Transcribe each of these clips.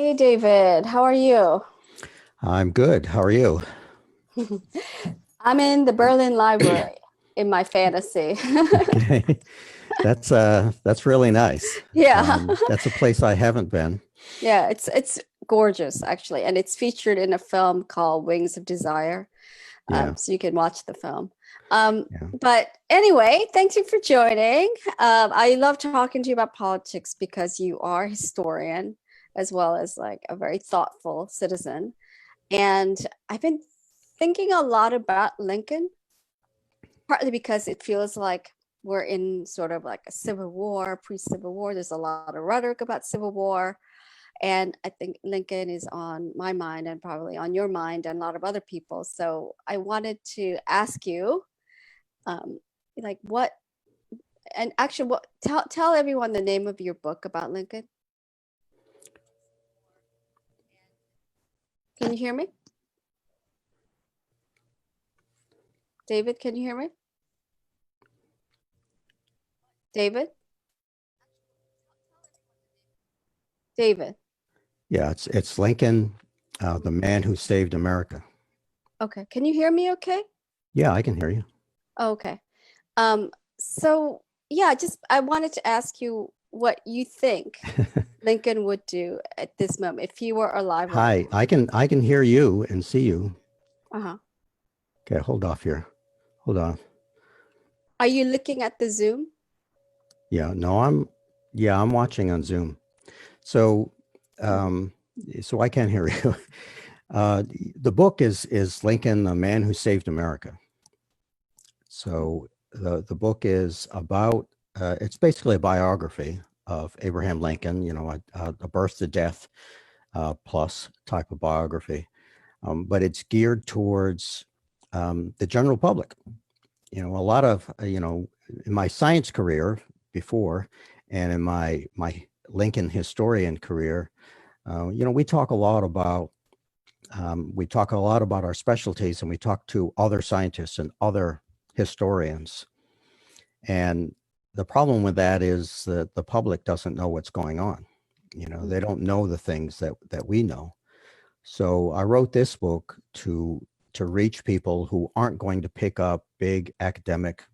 Hey David, how are you? I'm good. How are you? I'm in the Berlin Library in my fantasy. Okay. That's really nice. Yeah. That's a place I haven't been. Yeah, it's gorgeous actually, and it's featured in a film called Wings of Desire. Yeah. So you can watch the film. Um, Yeah. but anyway, thank you for joining. I love talking to you about politics because you are a historian as well as like a very thoughtful citizen. And I've been thinking a lot about Lincoln partly because it feels like we're in sort of like a civil war, pre-civil war. There's a lot of rhetoric about civil war. And I think Lincoln is on my mind and probably on your mind and a lot of other people. So I wanted to ask you, um, like what, and actually what, tell everyone the name of your book about Lincoln. Can you hear me? David, can you hear me? David? David. Yeah. It's Lincoln, the man who saved America. Okay. Can you hear me okay? Yeah, I can hear you. Okay. Um, so yeah, just I wanted to ask you what you think Lincoln would do at this moment if he were alive right Hi. I can hear you and see you. now. Uh-huh. Okay, hold off here. Hold on. Are you looking at the Zoom? Yeah, no, I'm watching on Zoom. So Mhm. um so I can't hear you. Uh the book is Lincoln, the man who saved America. So the book is about it's basically a biography of Abraham Lincoln, a birth to death plus type of biography, but it's geared towards the general public. A lot of in my science career before, and in my Lincoln historian career, we talk a lot about our specialties, and we talk to other scientists and other historians. And the problem with that is that the public doesn't know what's going on. They Mhm. don't know the things that we know. So I wrote this book to reach people who aren't going to pick up big academic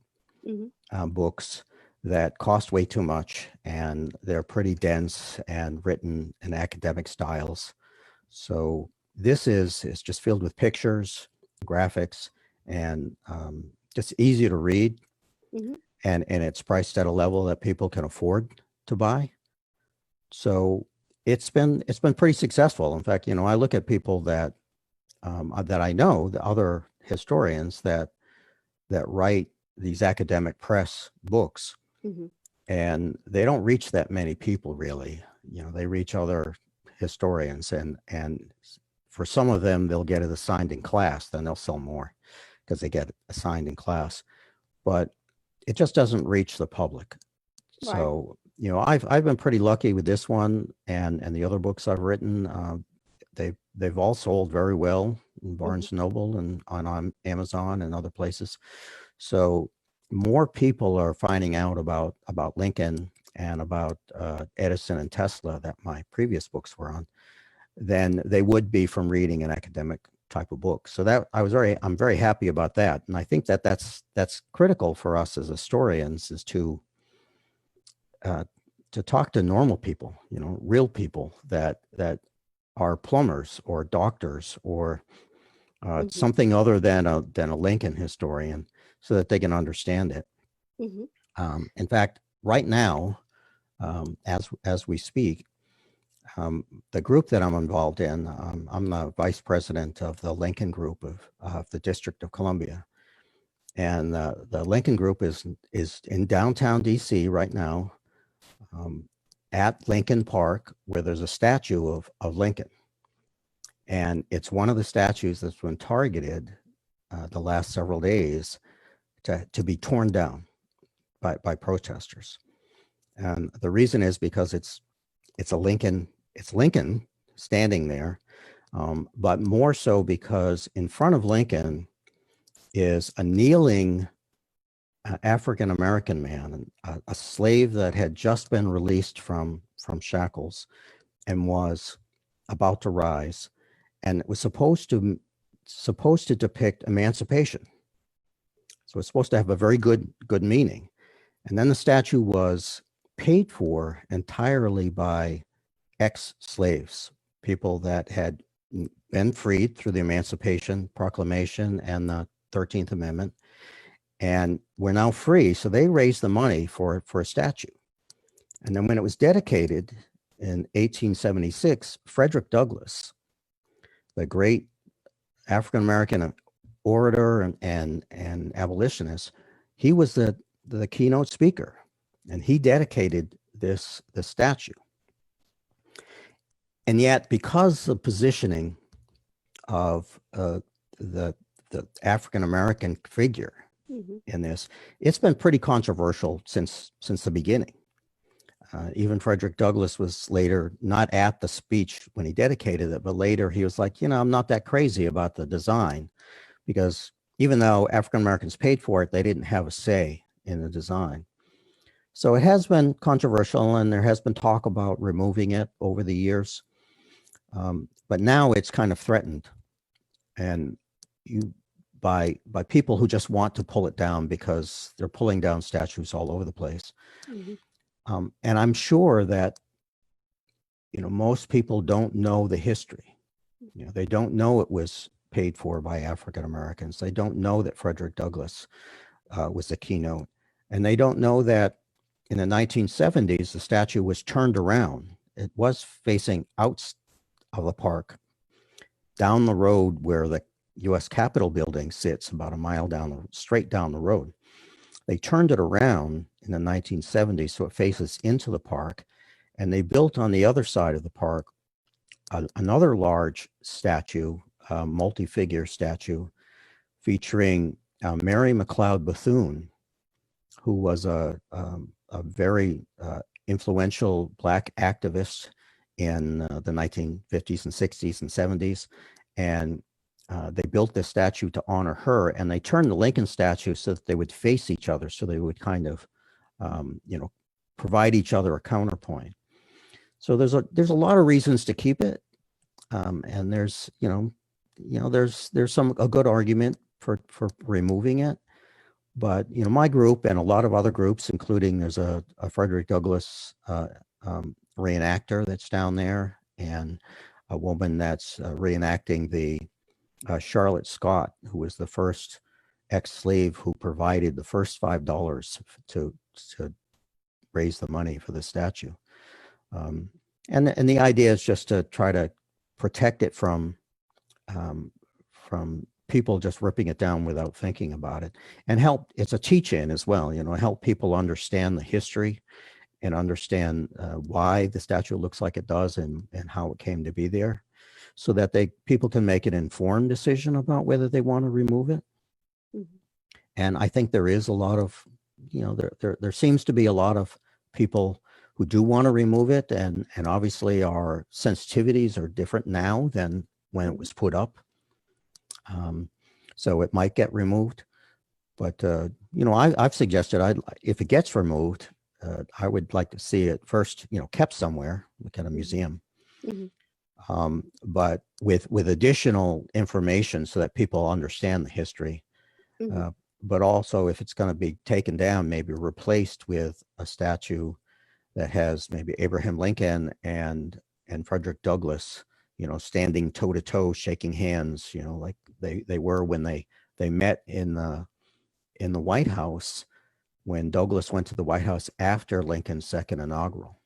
Mhm. books that cost way too much, and they're pretty dense and written in academic styles. So this is just filled with pictures, graphics, and just easy to read, Mhm. and it's priced at a level that people can afford to buy. So it's been pretty successful. In fact, I look at people that I know, the other historians that write these academic press books, Mhm. and they don't reach that many people really. They reach other historians, and for some of them they'll get it assigned in class, then they'll sell more because they get assigned in class. But it just doesn't reach the public. Right. So, I've been pretty lucky with this one and the other books I've written. They've all sold very well in Mhm. Barnes and Noble and on Amazon and other places. So more people are finding out about Lincoln and about Edison and Tesla that my previous books were on than they would be from reading an academic type of book. So that I'm very happy about that, and I think that's critical for us as historians is uh, to talk to normal people, real people that are plumbers or doctors or Mhm. something other than a Lincoln historian, so that they can understand it. Mhm. In fact, right now, as we speak, the group that I'm involved in, I'm the vice president of the Lincoln Group of the District of Columbia, and the Lincoln Group is in downtown D.C. right now, um, at Lincoln Park, where there's a statue of Lincoln. And it's one of the statues that's been targeted the last several days to be torn down by protesters. And the reason is because it's Lincoln standing there, but more so because in front of Lincoln is a kneeling African American man, a slave that had just been released from shackles and was about to rise, and it was supposed to depict emancipation. So it's supposed to have a very good meaning. And then the statue was paid for entirely by ex-slaves, people that had been freed through the Emancipation Proclamation and the 13th Amendment, and were now free. So they raised the money for a statue. And then when it was dedicated in 1876, Frederick Douglass, the great African-American orator and abolitionist, he was the keynote speaker, and he dedicated the statue. And yet, because the positioning of the African-American figure in this, it's been pretty controversial since the beginning. Even Frederick Douglass was later not at the speech when he dedicated it, but later he was like, I'm not that crazy about the design, because even though African Americans paid for it, they didn't have a say in the design. So it has been controversial, and there has been talk about removing it over the years. But now it's kind of threatened, and by people who just want to pull it down because they're pulling down statues all over the place. And I'm sure that, most people don't know the history. They don't know it was paid for by African Americans. They don't know that Frederick Douglass was the keynote. And they don't know that in the 1970s, the statue was turned around. It was facing out of the park, down the road where the U.S. Capitol building sits, about a mile straight down the road. They turned it around in the 1970s so it faces into the park, and they built on the other side of the park another large statue, multi-figure statue, featuring Mary McLeod Bethune, who was a very influential Black activist in the 1950s and 60s and 70s. And they built this statue to honor her, and they turned the Lincoln statue so that they would face each other, so they would kind of, provide each other a counterpoint. So there's a lot of reasons to keep it, and there's there's a good argument for removing it. But my group and a lot of other groups, including there's a Frederick Douglass reenactor that's down there, and a woman that's reenacting the Charlotte Scott, who was the first ex-slave who provided the first $5 to raise the money for the statue. And the idea is just to try to protect it from people just ripping it down without thinking about it, and help. It's a teach-in as well, help people understand the history and understand why the statue looks like it does and how it came to be there, so that people can make an informed decision about whether they want to remove it. And I think there is a lot of, there seems to be a lot of people who do want to remove it, and obviously our sensitivities are different now than when it was put up. So it might get removed, but I've suggested if it gets removed, I would like to see it first, kept somewhere, like at a museum, but with additional information so that people understand the history. But also, if it's going to be taken down, maybe replaced with a statue that has maybe Abraham Lincoln and Frederick Douglass, standing toe to toe, shaking hands, like they were when they met in the White House, when Douglass went to the White House after Lincoln's second inaugural.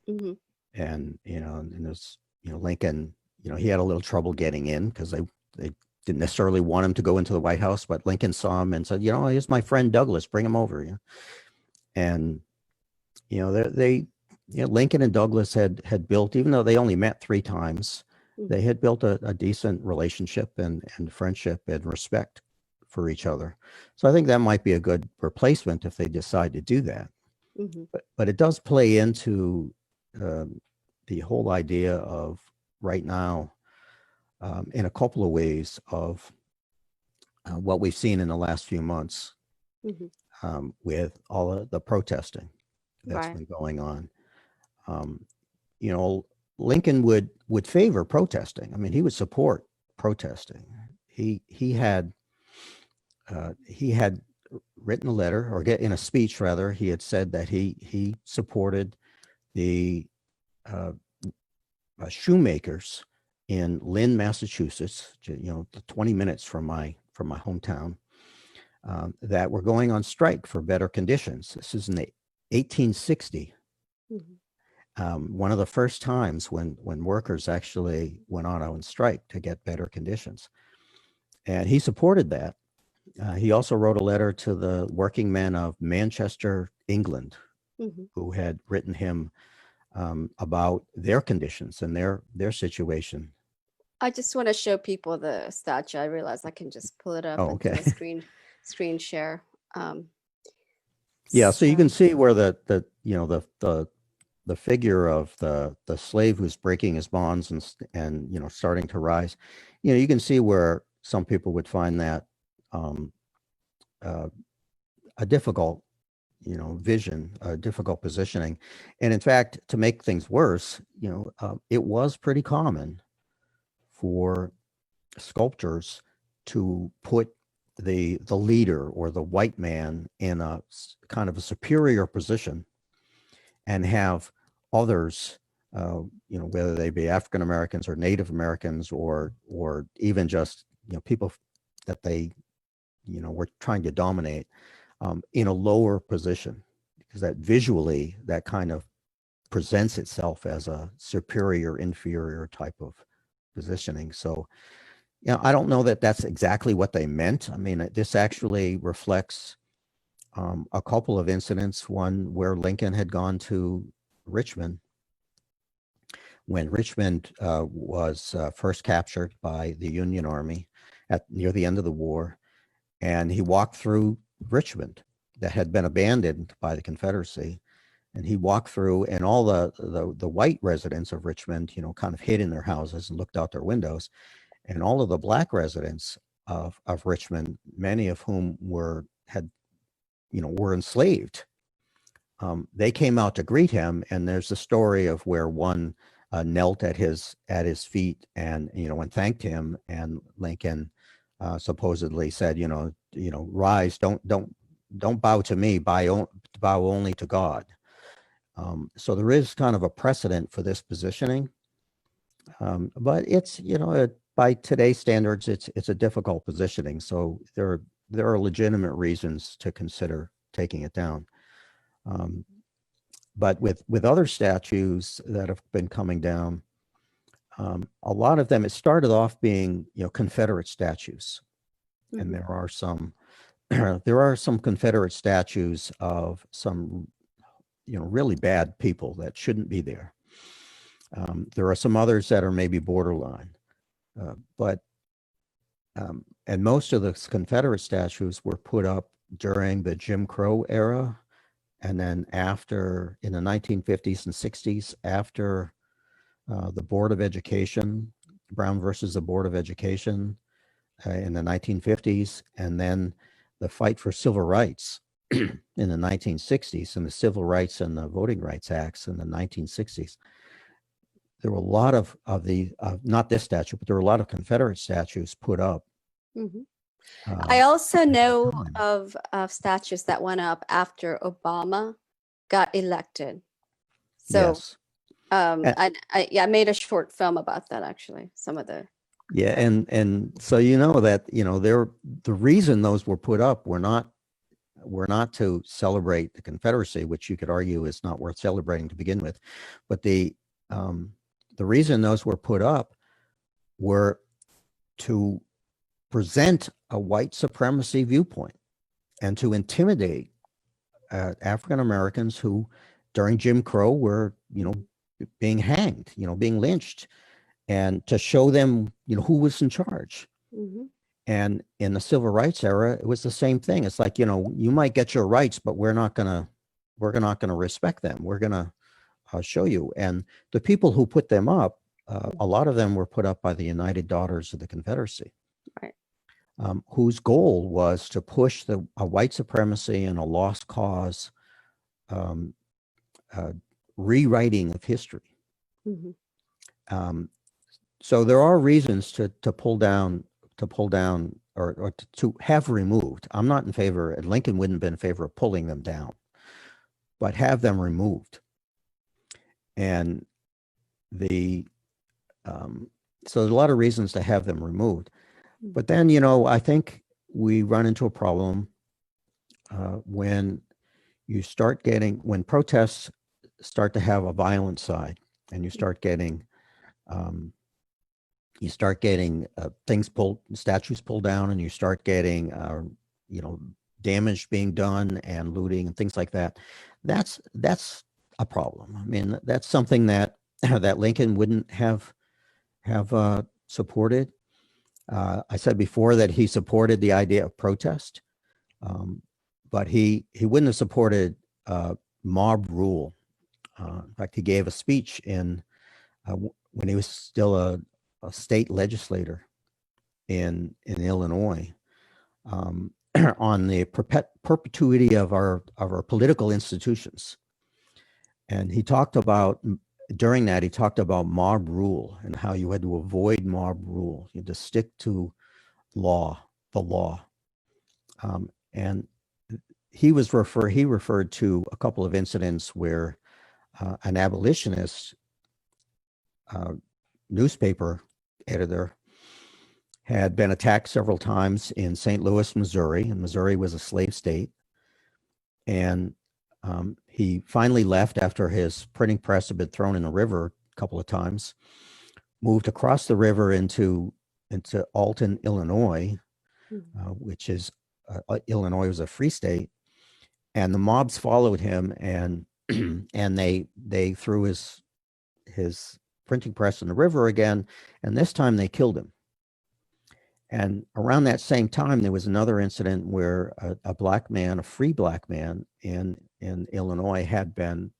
And and there's Lincoln, he had a little trouble getting in because they didn't necessarily want him to go into the White House, but Lincoln saw him and said, here's my friend Douglass, bring him over. And Lincoln and Douglass had built, even though they only met 3 times, they had built a decent relationship and friendship and respect for each other. So I think that might be a good replacement if they decide to do that. But it does play into the whole idea of right now, in a couple of ways, of what we've seen in the last few months with all of the protesting that's been going on. Lincoln would favor protesting. I mean, he would support protesting. He had written a letter, or in a speech rather, he had said that he supported the shoemakers in Lynn, Massachusetts, 20 minutes from my hometown, that were going on strike for better conditions. This is in the 1860. One of the first times when workers actually went on strike to get better conditions. And he supported that. He also wrote a letter to the working men of Manchester, England, who had written him about their conditions and their situation. I just want to show people the statue. I realize I can just pull it up and do a screen share. Yeah, so you can see where the figure of the slave who's breaking his bonds and starting to rise. You can see where some people would find that a difficult vision, a difficult positioning. And in fact, to make things worse, it was pretty common for sculptors to put the leader or the white man in a kind of a superior position and have others, whether they be African Americans or Native Americans or even just people that they were trying to dominate, in a lower position, because that visually that kind of presents itself as a superior inferior type of positioning. So I don't know that that's exactly what they meant. I mean, this actually reflects a couple of incidents. One where Lincoln had gone to Richmond when Richmond was first captured by the Union Army near the end of the war, and he walked through Richmond that had been abandoned by the Confederacy, and he walked through, and all the white residents of Richmond, kind of hid in their houses and looked out their windows, and all of the black residents of Richmond, many of whom were enslaved, they came out to greet him. And there's a story of where one knelt at his feet and and thanked him, and Lincoln supposedly said, rise, don't bow to me, bow only to God. So there is kind of a precedent for this positioning, but it's by today's standards, it's a difficult positioning. So there are legitimate reasons to consider taking it down. But with other statues that have been coming down, a lot of them, it started off being Confederate statues, and there are some Confederate statues of some really bad people that shouldn't be there. There are some others that are maybe borderline, but and most of the Confederate statues were put up during the Jim Crow era, and then after, in the 1950s and 60s, after the Board of Education, Brown versus the Board of Education in the 1950s, and then the fight for civil rights in the 1960s, and the Civil Rights and the Voting Rights Acts in the 1960s. There were a lot of the, not this statue, but there were a lot of Confederate statues put up. I also know of statues that went up after Obama got elected. So yes. I made a short film about that, actually. Some of the and so that the reason those were put up were not to celebrate the Confederacy, which you could argue is not worth celebrating to begin with, but the reason those were put up were to present a white supremacy viewpoint and to intimidate African Americans who during Jim Crow were being hanged, being lynched, and to show them who was in charge. And in the Civil Rights era, it was the same thing. It's like, you might get your rights, but we're not gonna respect them. We're gonna show you. And the people who put them up, a lot of them were put up by the United Daughters of the Confederacy, right, whose goal was to push a white supremacy and a lost cause rewriting of history. Um, so there are reasons to pull down, or to have removed. I'm not in favor, and Lincoln wouldn't have been in favor of pulling them down, but have them removed. And so there's a lot of reasons to have them removed. But then, I think we run into a problem when when protests start to have a violent side, and you start getting things statues pulled down, and you start getting damage being done and looting and things like that. That's a problem. I mean, that's something that that Lincoln wouldn't have supported. I said before that he supported the idea of protest, but he wouldn't have supported mob rule. In fact, he gave a speech when he was still a state legislator in Illinois, on the perpetuity of our political institutions. And during that, he talked about mob rule and how you had to avoid mob rule. You had to stick to the law. And he referred to a couple of incidents where an abolitionist newspaper editor had been attacked several times in St. Louis, Missouri, and Missouri was a slave state. And he finally left after his printing press had been thrown in the river a couple of times, moved across the river into Alton, Illinois, which is Illinois was a free state, and the mobs followed him, and and they threw his printing press in the river again, and this time they killed him. And around that same time, there was another incident where a black man, a free black man in Illinois, had been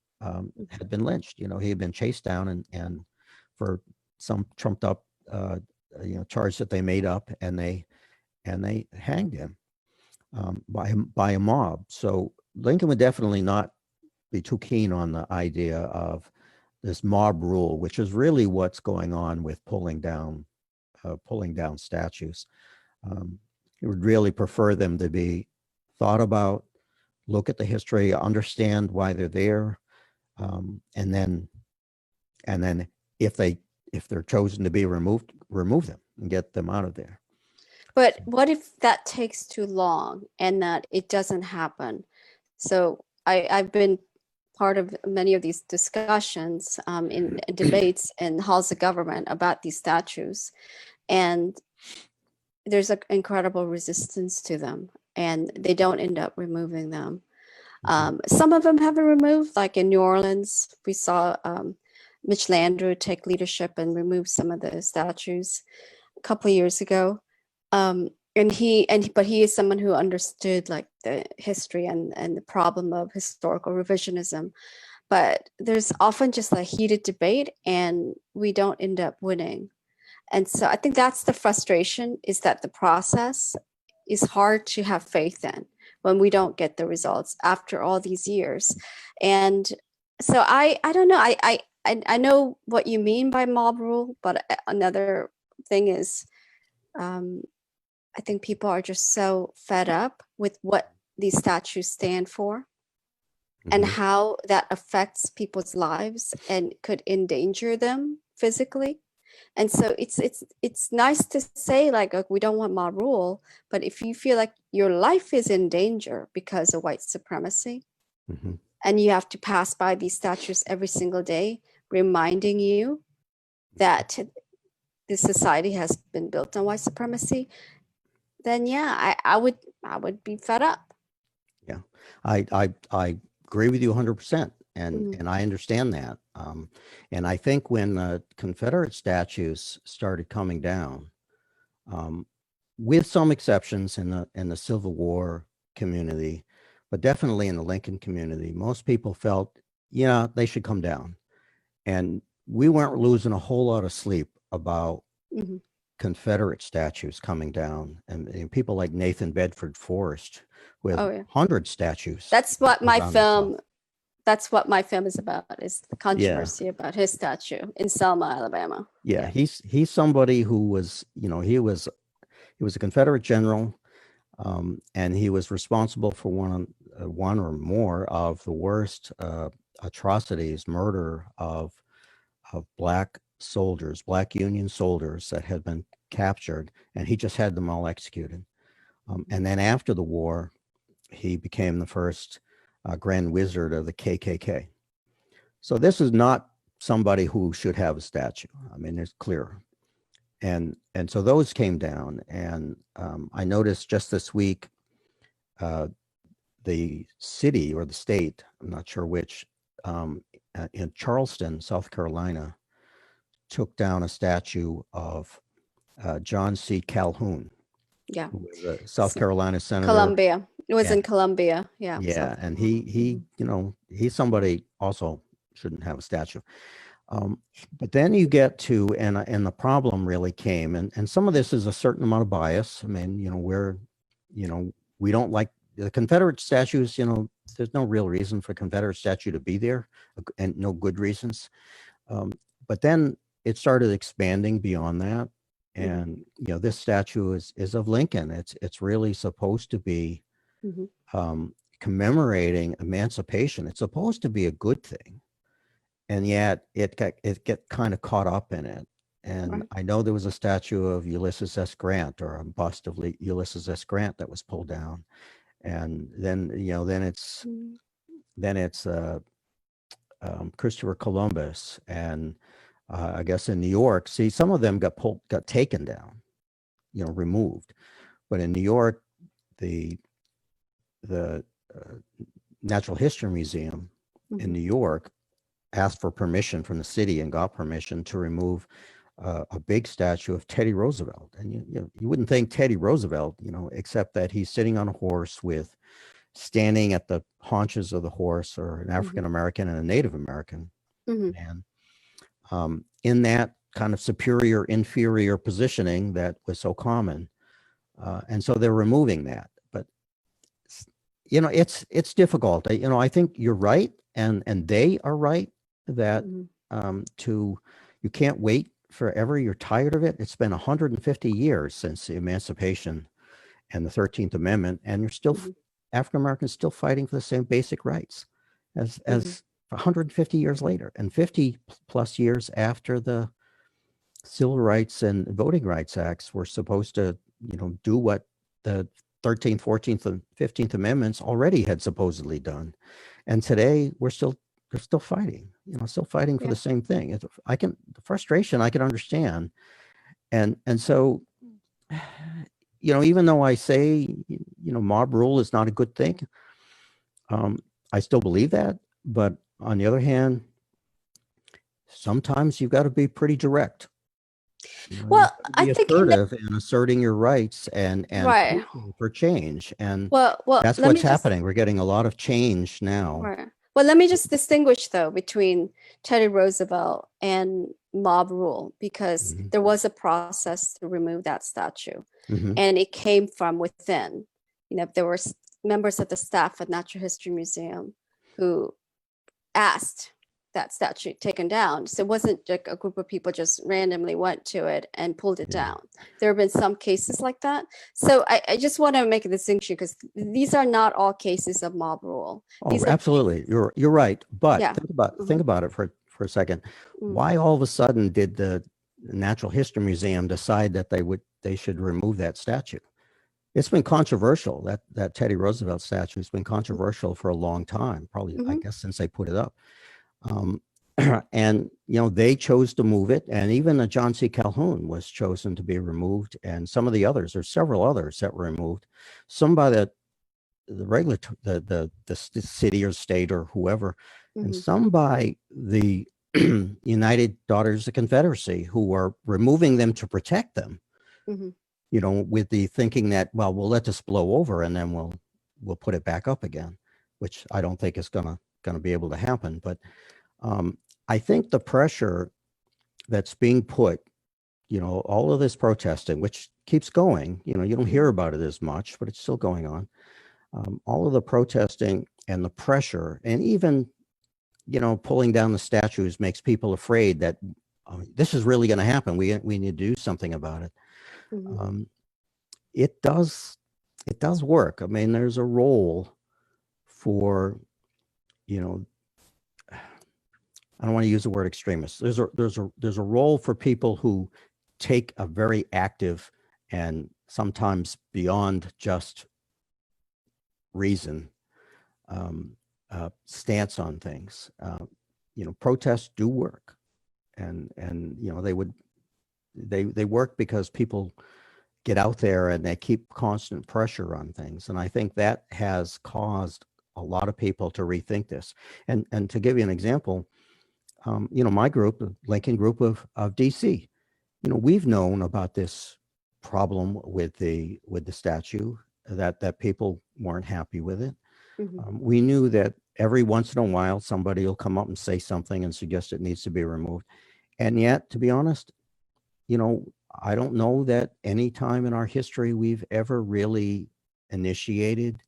lynched. He had been chased down and for some trumped up charge that they made up, and they hanged him by a mob. So Lincoln would definitely not be too keen on the idea of this mob rule, which is really what's going on with pulling down statues. He would really prefer them to be thought about, look at the history, understand why they're there, and then if they're chosen to be removed, remove them and get them out of there. But what if that takes too long and that it doesn't happen? So I've been part of many of these discussions in debates in halls of government about these statues, and there's an incredible resistance to them, and they don't end up removing them. Some of them have been removed, like in New Orleans, we saw Mitch Landrieu take leadership and remove some of the statues a couple of years ago. But he is someone who understood like the history and the problem of historical revisionism. But there's often just a heated debate, and we don't end up winning. And so I think that's the frustration, is that the process is hard to have faith in when we don't get the results after all these years. And so I don't know. I know what you mean by mob rule, but another thing is, I think people are just so fed up with what these statues stand for and how that affects people's lives and could endanger them physically. And so it's nice to say like, we don't want mob rule, but if you feel like your life is in danger because of white supremacy, and you have to pass by these statues every single day, reminding you that this society has been built on white supremacy, then yeah, I would be fed up. Yeah, I agree with you 100%, and I understand that. And I think when the Confederate statues started coming down, with some exceptions in the Civil War community, but definitely in the Lincoln community, most people felt, yeah, they should come down. And we weren't losing a whole lot of sleep about Confederate statues coming down, and people like Nathan Bedford Forrest with 100 statues. That's what my film, that's what my film is about, is the Yeah. controversy about his statue in Selma, Alabama. Yeah. He's somebody who was, he was a Confederate general, and he was responsible for one or more of the worst atrocities, murder of black soldiers, black Union soldiers that had been captured, and he just had them all executed. And then after the war, he became the first Grand Wizard of the KKK. So this is not somebody who should have a statue. I mean, it's clear. And so those came down, and I noticed just this week, the city or the state, I'm not sure which, in Charleston, South Carolina, took down a statue of John C. Calhoun, Yeah. who was a South Carolina senator. Columbia. It was in And Columbia. Yeah. yeah, and he he's somebody also shouldn't have a statue. But then you get to, and the problem really came, and some of this is a certain amount of bias. I mean, we don't like the Confederate statues. There's no real reason for a Confederate statue to be there, and no good reasons. But then it started expanding beyond that, and this statue is of Lincoln. It's really supposed to be commemorating emancipation. It's supposed to be a good thing. And yet it get kind of caught up in it. And Right. I know there was a statue of Ulysses S. Grant, or a bust of Ulysses S. Grant, that was pulled down. And then, then it's Christopher Columbus. And I guess in New York, see, some of them got taken down, removed. But in New York, the Natural History Museum in New York asked for permission from the city and got permission to remove a big statue of Teddy Roosevelt. And you wouldn't think Teddy Roosevelt, except that he's sitting on a horse standing at the haunches of the horse, or an African American and a Native American man, in that kind of superior inferior positioning that was so common. And so they're removing that. But it's difficult. I think you're right, and they are right, that you can't wait forever. You're tired of it. It's been 150 years since the Emancipation and the 13th Amendment, and you're still African Americans still fighting for the same basic rights as 150 years later, and 50 plus years after the Civil Rights and Voting Rights Acts were supposed to do what the 13th, 14th, and 15th Amendments already had supposedly done. And today they're still fighting, still fighting for the same thing. The frustration I can understand. And so, even though I say, mob rule is not a good thing, I still believe that. But on the other hand, sometimes you've got to be pretty direct. Well, I think assertive and asserting your rights and right. for change. And well, that's what's happening. We're getting a lot of change now. Right. Well, let me just distinguish, though, between Teddy Roosevelt and mob rule, because there was a process to remove that statue, and it came from within. There were members of the staff at Natural History Museum who asked that statue taken down. So it wasn't like a group of people just randomly went to it and pulled it down. There have been some cases like that. So I just want to make a distinction, because these are not all cases of mob rule. Oh, absolutely. You're right. But think about it for a second. Why all of a sudden did the Natural History Museum decide that they should remove that statue? It's been controversial. That Teddy Roosevelt statue has been controversial for a long time, probably, I guess, since they put it up. And they chose to move it, and even John C. Calhoun was chosen to be removed, and some of the others, there's several others that were removed, some by the city or state or whoever, and some by the United Daughters of Confederacy, who are removing them to protect them, with the thinking that, well, we'll let this blow over and then we'll put it back up again, which I don't think is gonna be able to happen. But I think the pressure that's being put, all of this protesting, which keeps going, you don't hear about it as much, but it's still going on. All of the protesting and the pressure, and even pulling down the statues makes people afraid that this is really going to happen. We need to do something about it. Mhm. It does work. I mean, there's a role for, I don't want to use the word extremists. There's a role for people who take a very active and sometimes beyond just reason stance on things. Protests do work, and they work because people get out there and they keep constant pressure on things, and I think that has caused a lot of people to rethink this. And to give you an example, my group, the Lincoln Group of DC, we've known about this problem with the statue, that people weren't happy with it. Mhm. We knew that every once in a while somebody will come up and say something and suggest it needs to be removed. And yet, to be honest, I don't know that any time in our history we've ever really initiated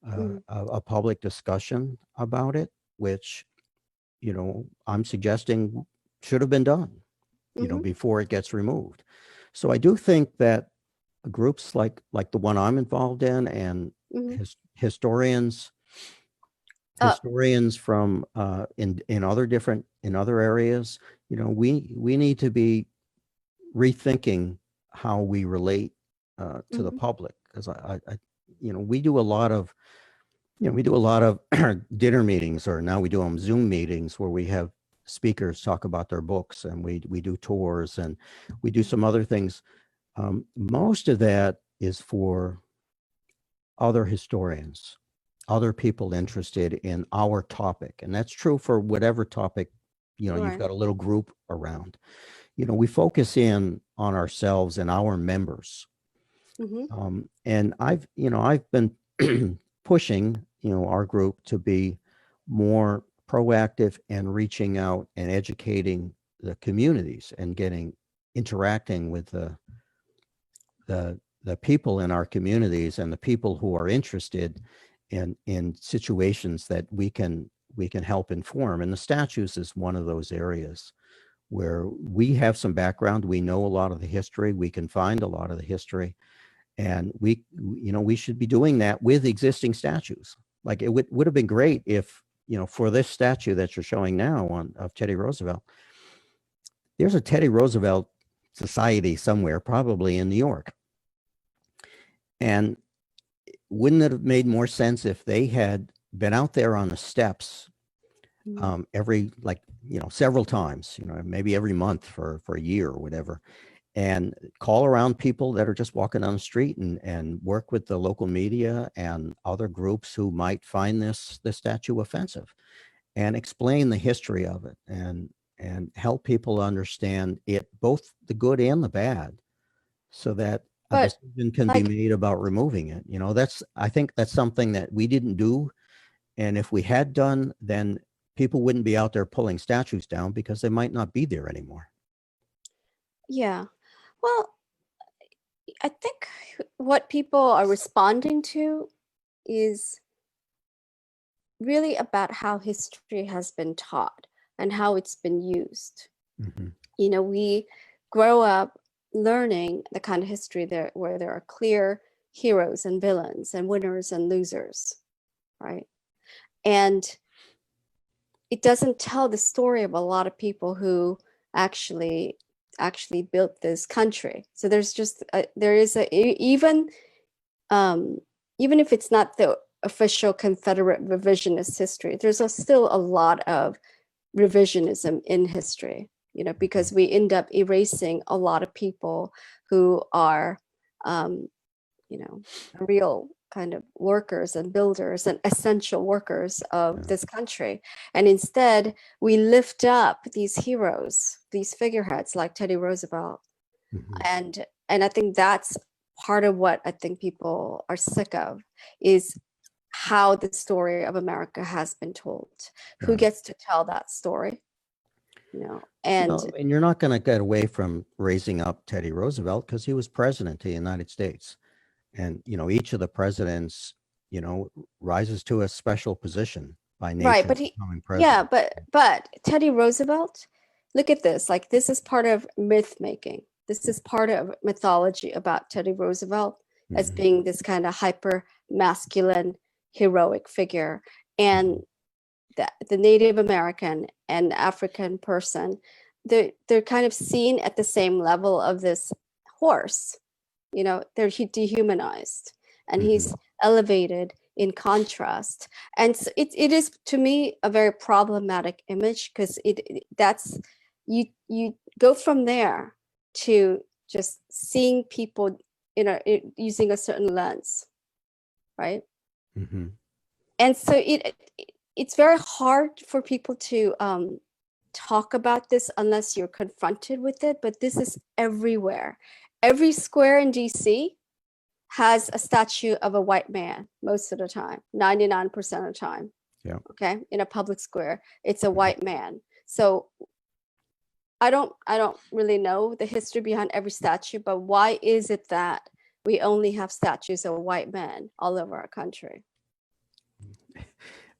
Mhm. a public discussion about it, which I'm suggesting should have been done, Mhm. before it gets removed. So I do think that groups like the one I'm involved in, and Mhm. historians Uh, from in other areas, we need to be rethinking how we relate to the mhm. public, because we do a lot of dinner meetings, or now we do them Zoom meetings, where we have speakers talk about their books, and we do tours, and we do some other things. Most of that is for other historians, other people interested in our topic. And that's true for whatever topic, you've Right. got a little group around. We focus in on ourselves and our members. Mhm. And I've been pushing, our group to be more proactive and reaching out and educating the communities and interacting with the people in our communities and the people who are interested in situations that we can help inform. And the statues is one of those areas where we have some background. We know a lot of the history. We can find a lot of the history, and we should be doing that with existing statues. Like, it would have been great if, for this statue that you're showing now of Teddy Roosevelt, there's a Teddy Roosevelt Society somewhere, probably in New York. And wouldn't it have made more sense if they had been out there on the steps Mhm. every, several times, maybe every month for a year or whatever, and call around people that are just walking down the street, and work with the local media and other groups who might find this statue offensive, and explain the history of it, and help people understand it, both the good and the bad, so that a But decision can be like, made about removing it. I think that's something that we didn't do. And if we had done, then people wouldn't be out there pulling statues down, because they might not be there anymore. yeah. Well, I think what people are responding to is really about how history has been taught and how it's been used. Mhm. We grow up learning the kind of history there where there are clear heroes and villains and winners and losers, right? And it doesn't tell the story of a lot of people who actually built this country. So there is um, even if it's not the official Confederate revisionist history, there's still a lot of revisionism in history, because we end up erasing a lot of people who are, um, real kind of workers and builders and essential workers of Yeah. this country. And instead, we lift up these heroes, these figureheads like Teddy Roosevelt. Mhm. And I think that's part of what I think people are sick of, is how the story of America has been told. Who Right. gets to tell that story? And Well, and you're not going to get away from raising up Teddy Roosevelt, because he was president of the United States. And, each of the presidents, rises to a special position by Right, nation but he, becoming yeah, president. but Teddy Roosevelt, look at this. Like this is part of myth making. This is part of mythology about Teddy Roosevelt as Mhm, being this kind of hyper masculine heroic figure. And mhm, the Native American and African person, they're kind of seen at the same level of this horse. You know, they're dehumanized, and mhm. he's elevated in contrast. And so it is to me a very problematic image because that's you go from there to just seeing people using a certain lens, right? Mhm. And so it's very hard for people to talk about this unless you're confronted with it. But this is everywhere. Every square in DC has a statue of a white man most of the time, 99% of the time. Yeah. Okay, in a public square, it's a Mhm. white man. So I don't really know the history behind every statue, but why is it that we only have statues of white men all over our country?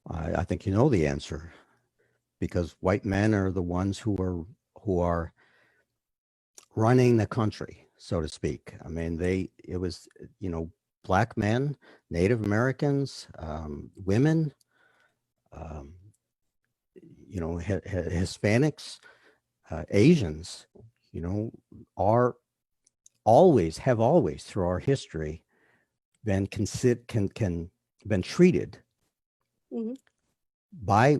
I think you know the answer, because white men are the ones who are running the country, so to speak. I mean, it was, black men, Native Americans, women, um, Hispanics, Asians, you know, are have always through our history been been treated Mhm. by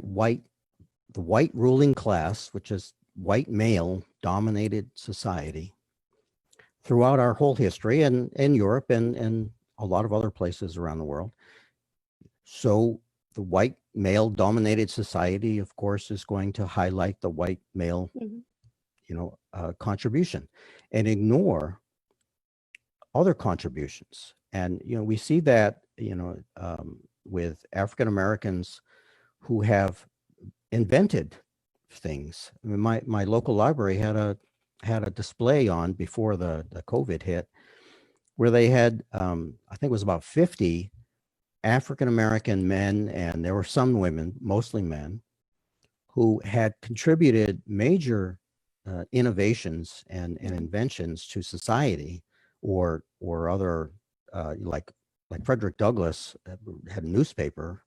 the white ruling class, which is white male dominated society throughout our whole history, and in Europe and a lot of other places around the world. So the white male dominated society, of course, is going to highlight the white male, Mhm. contribution, and ignore other contributions. And we see that with African Americans who have invented things. I mean, my local library had a display on before the COVID hit, where they had, I think it was about 50 African American men, and there were some women, mostly men, who had contributed major innovations and Mhm. inventions to society, or other, like Frederick Douglass had a newspaper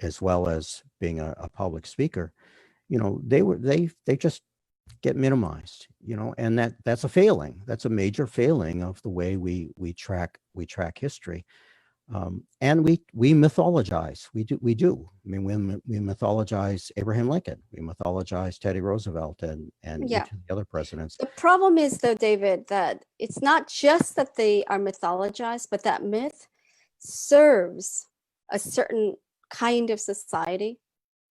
as well as being a public speaker. They just get minimized, and that's a failing. That's a major failing of the way we track history. And we mythologize. We do. I mean, we mythologize Abraham Lincoln. We mythologize Teddy Roosevelt and Yeah. each of the other presidents. The problem is, though, David, that it's not just that they are mythologized, but that myth serves a certain kind of society,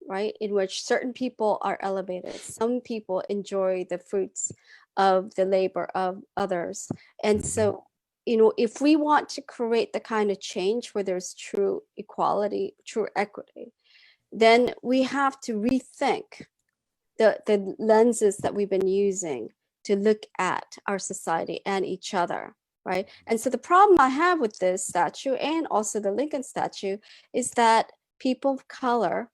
right? In which certain people are elevated. Some people enjoy the fruits of the labor of others. And Mhm. so, if we want to create the kind of change where there's true equality, true equity, then we have to rethink the lenses that we've been using to look at our society and each other, right? And so the problem I have with this statue and also the Lincoln statue is that people of color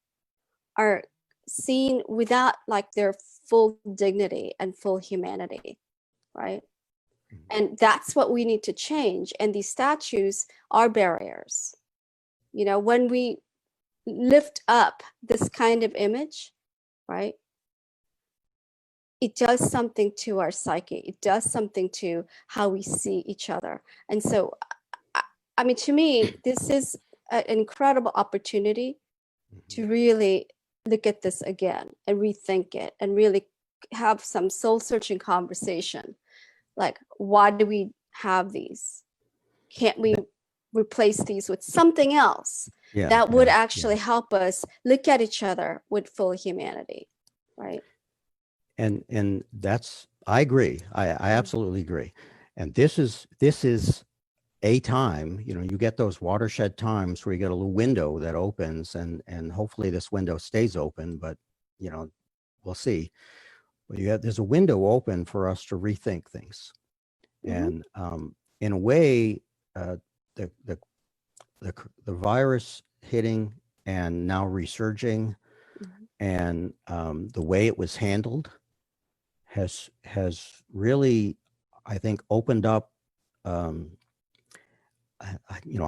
are seen without like their full dignity and full humanity, right? And that's what we need to change. And these statues are barriers. When we lift up this kind of image, right, it does something to our psyche. It does something to how we see each other. And so, I, I mean, to me, this is an incredible opportunity Mhm. to really look at this again and rethink it and really have some soul searching conversation. Like, why do we have these? Can't we That- replace these with something else yeah, that would yeah, yeah. actually help us look at each other with full humanity? Right. And that's, I agree. I Mhm. absolutely agree. And this is a time, you get those watershed times where you get a little window that opens, and hopefully this window stays open, but you know, we'll see. But there's a window open for us to rethink things. Mhm. And in a way, uh, the, the the virus hitting and now resurging, and the way it was handled has really, I think, opened up. I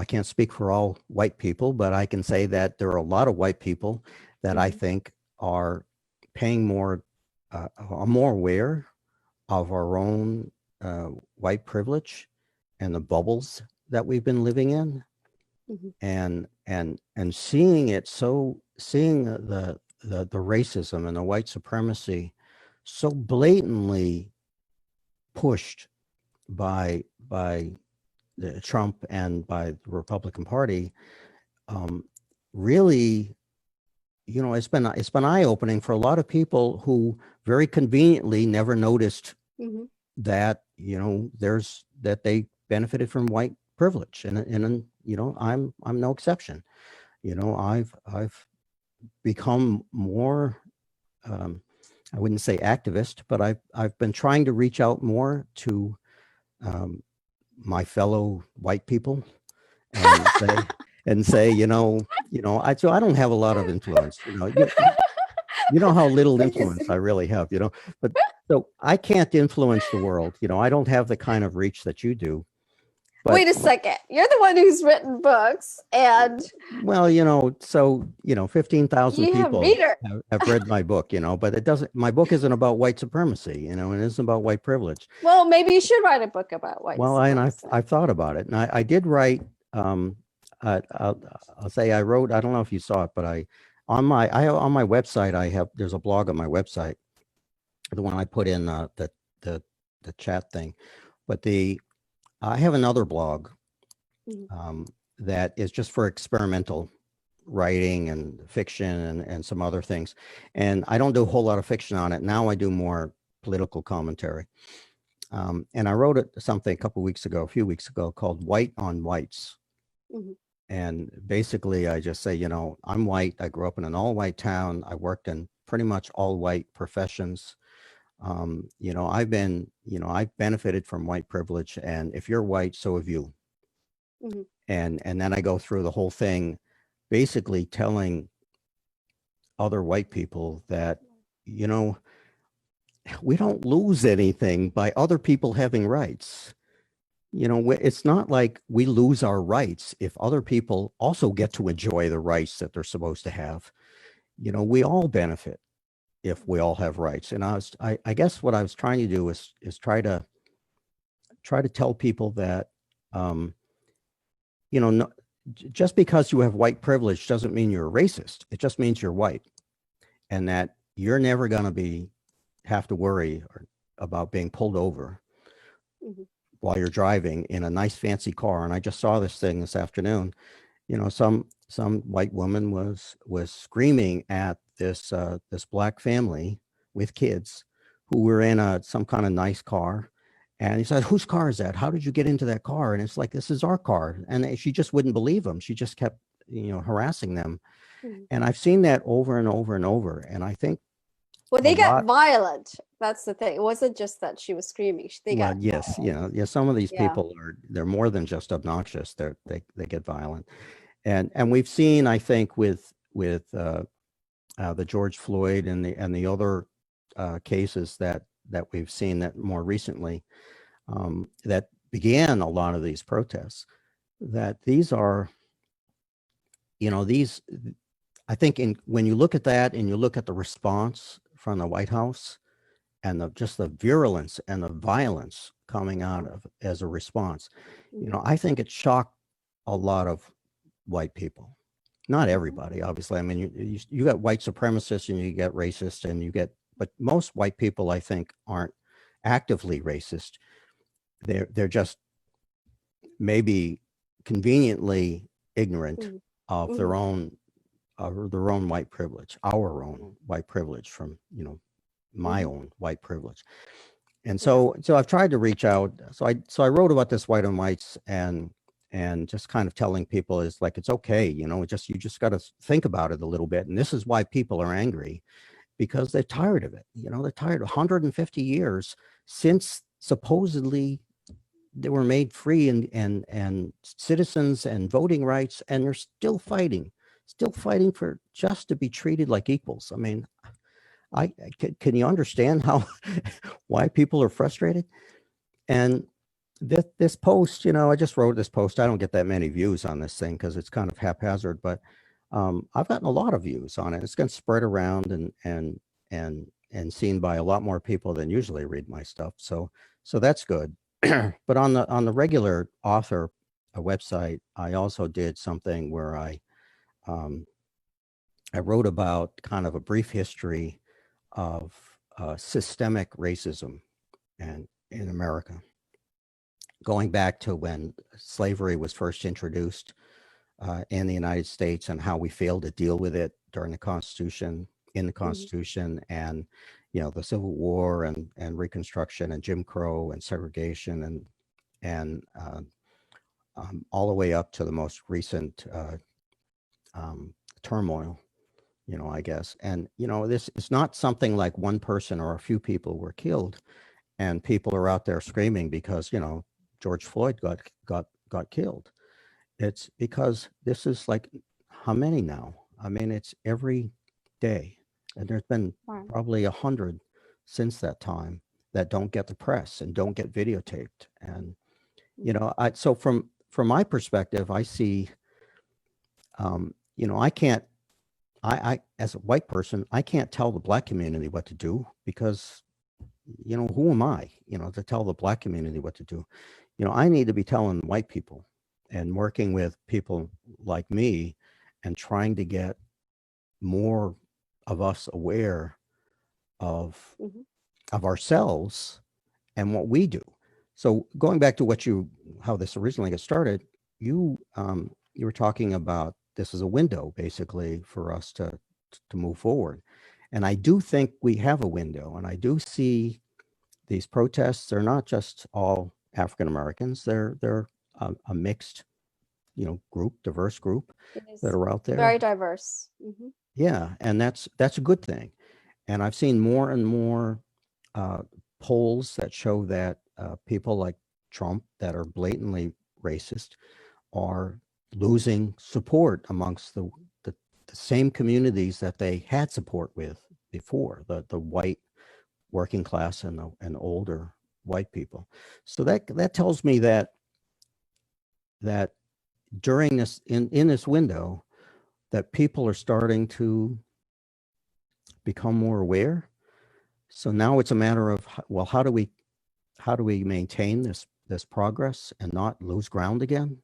can't speak for all white people, but I can say that there are a lot of white people that I think are paying are more aware of our own white privilege and the bubbles that we've been living in, and seeing it, seeing the racism and the white supremacy so blatantly pushed by Trump and by the Republican Party, really, it's been eye-opening for a lot of people who very conveniently never noticed that that they benefited from white privilege, and I'm no exception. I've become more, I wouldn't say activist, but I've been trying to reach out more to my fellow white people and say, so I don't have a lot of influence, you know how little influence I really have, but so I can't influence the world. I don't have the kind of reach that you do. But, wait a second. You're the one who's written books, and well, so 15,000 people have read my book, but my book isn't about white supremacy, it isn't about white privilege. Well, maybe you should write a book about white supremacy. And I've thought about it, and I did write. I'll say I wrote. I don't know if you saw it, but on my website there's a blog on my website, the one I put in the chat thing, but I have another blog that is just for experimental writing and fiction and some other things. And I don't do a whole lot of fiction on it. Now I do more political commentary. And I wrote something a few weeks ago called White on Whites. And basically I just say, I'm white. I grew up in an all-white town. I worked in pretty much all white professions. I've benefited from white privilege, and if you're white, so have you. And then I go through the whole thing, basically telling other white people that, we don't lose anything by other people having rights. It's not like we lose our rights if other people also get to enjoy the rights that they're supposed to have. We all benefit if we all have rights. And I guess what I was trying to do is try to tell people that, just because you have white privilege doesn't mean you're a racist. It just means you're white, and that you're never going to have to worry about being pulled over while you're driving in a nice fancy car. And I just saw this thing this afternoon. Some white woman was screaming at this black family with kids who were in some kind of nice car. And he said, "Whose car is that? How did you get into that car?" And it's like, "This is our car." And she just wouldn't believe them. She just kept, harassing them. And I've seen that over and over and over. And I think, well, they got violent. That's the thing. It wasn't just that she was screaming. They got yes, violent. Some of these people they're more than just obnoxious. They get violent. And we've seen, I think, with the George Floyd and the other cases that we've seen that more recently, that began a lot of these protests, that these are, I think when you look at that and you look at the response from the White House and just the virulence and the violence coming out of as a response, I think it shocked a lot of white people. Not everybody, obviously. I mean, you got white supremacists and you get racists but most white people, I think, aren't actively racist. They're just maybe conveniently ignorant of their own white privilege, our own white privilege from, my own white privilege. And so I've tried to reach out. So I wrote about this White on Whites and just kind of telling people is like, it's okay, you just got to think about it a little bit. And this is why people are angry, because they're tired of it. They're tired of 150 years since supposedly they were made free and citizens and voting rights, and they're still fighting still fighting for just to be treated like equals. I mean, can you understand how why people are frustrated? And this post, you know, I just wrote this post. I don't get that many views on this thing because it's kind of haphazard, but I've gotten a lot of views on it. It's going to spread around and seen by a lot more people than usually read my stuff. So that's good. But on the regular author website, I also did something where I wrote about kind of a brief history of systemic racism and in America, going back to when slavery was first introduced in the United States and how we failed to deal with it during the Constitution, in the Constitution, and you know, the Civil War and Reconstruction and Jim Crow and segregation and all the way up to the most recent turmoil, you know, I guess. And, you know, this is not something like one person or a few people were killed and people are out there screaming because, you know, George Floyd got killed. It's because this is like, how many now? I mean, it's every day. And there's been probably 100 since that time that don't get the press and don't get videotaped. And, you know, so from my perspective, I see, you know, I as a white person, I can't tell the Black community what to do because, you know, who am I, you know, to tell the Black community what to do? You know, I need to be telling white people and working with people like me and trying to get more of us aware of ourselves and what we do. So going back to how this originally got started, you were talking about this is a window basically for us to move forward. And I do think we have a window, and I do see these protests. They're not just all African Americans. They're a mixed, you know, diverse group that are out there. Very diverse. Yeah, and that's a good thing. And I've seen more and more polls that show that people like Trump that are blatantly racist are losing support amongst the same communities that they had support with before, the white working class and older white people. So that tells me that during this in this window that people are starting to become more aware. So now it's a matter of, well, how do we maintain this progress and not lose ground again?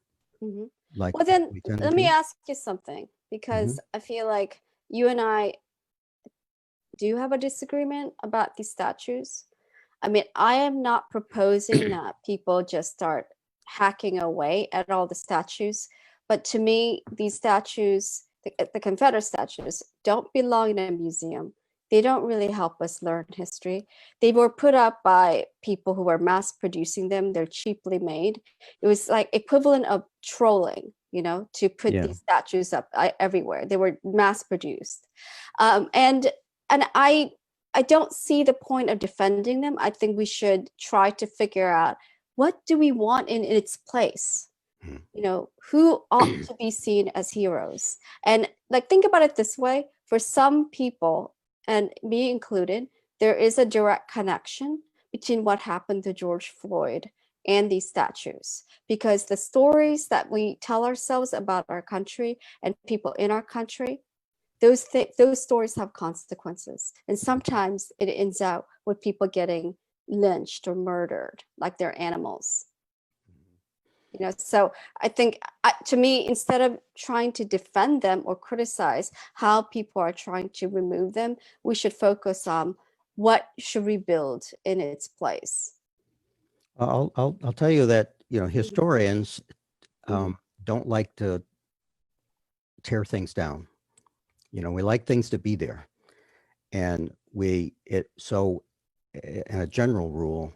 Like, well, then let me ask you something, because I feel like you and I do have a disagreement about these statues. I mean, I am not proposing that people just start hacking away at all the statues, but to me, these statues, the Confederate statues, don't belong in a museum. They don't really help us learn history. They were put up by people who were mass producing them. They're cheaply made. It was like equivalent of trolling, you know, to put these statues up everywhere. They were mass produced. And I don't see the point of defending them. I think we should try to figure out, what do we want in its place? You know, who ought to be seen as heroes? And like, think about it this way: for some people, and me included, there is a direct connection between what happened to George Floyd and these statues, because the stories that we tell ourselves about our country and people in our country, those stories have consequences, and sometimes it ends out with people getting lynched or murdered like they're animals. You know, so I think, to me, instead of trying to defend them or criticize how people are trying to remove them, we should focus on what should we build in its place. I'll tell you that, you know, historians don't like to tear things down. You know, we like things to be there, and so in a general rule,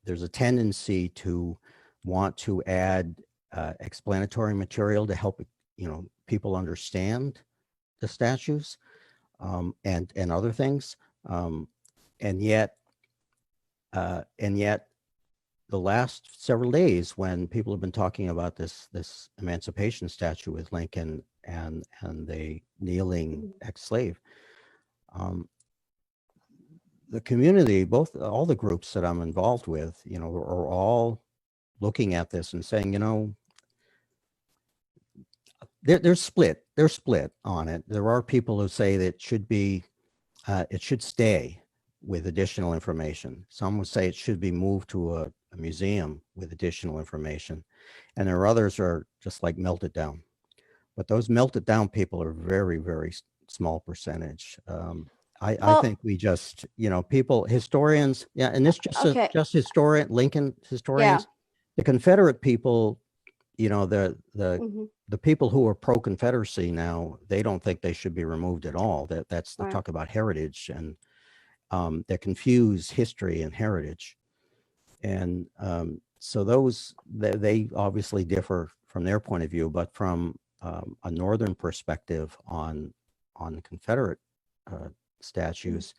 there's a tendency to want to add explanatory material to help, you know, people understand the statues and other things, and yet the last several days when people have been talking about this emancipation statue with Lincoln and the kneeling ex-slave, the community, all the groups that I'm involved with, are all looking at this and saying, they're split. They're split on it. There are people who say that it should stay with additional information. Some would say it should be moved to a museum with additional information. And there are others who are just like melted down. But those melted down people are very, very small percentage. I think we just, historians, and this Okay. just Lincoln historians, Yeah. the Confederate people, the Mhm. people who are pro-Confederacy now, they don't think they should be removed at all. That's the Right. talk about heritage, and they confuse history and heritage. And so they obviously differ from their point of view, but from a Northern perspective on Confederate statues,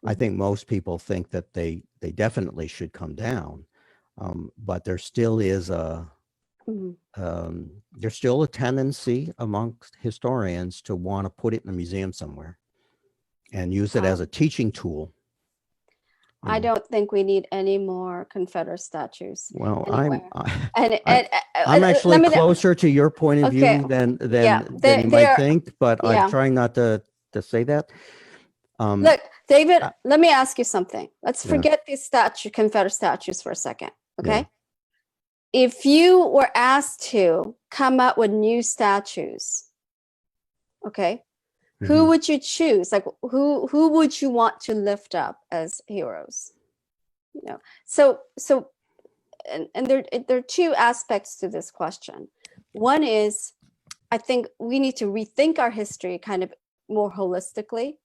I Mhm. think most people think that they definitely should come down. But there still is Mhm. there's still a tendency amongst historians to want to put it in a museum somewhere and use it as a teaching tool. I don't think we need any more Confederate statues Well, anywhere. I, And I'm actually let me. closer to your point of Okay. view than Yeah. you might They're. think, but I'm Yeah. trying not to say that. Look, David. I- Let me ask you something. Let's yeah, forget these Confederate statues for a second. yeah. Okay. If you were asked to come up with new statues, okay, who Mhm. would you choose? Like who would you want to lift up as heroes? So and there are two aspects to this question. One is, I think we need to rethink our history kind of more holistically.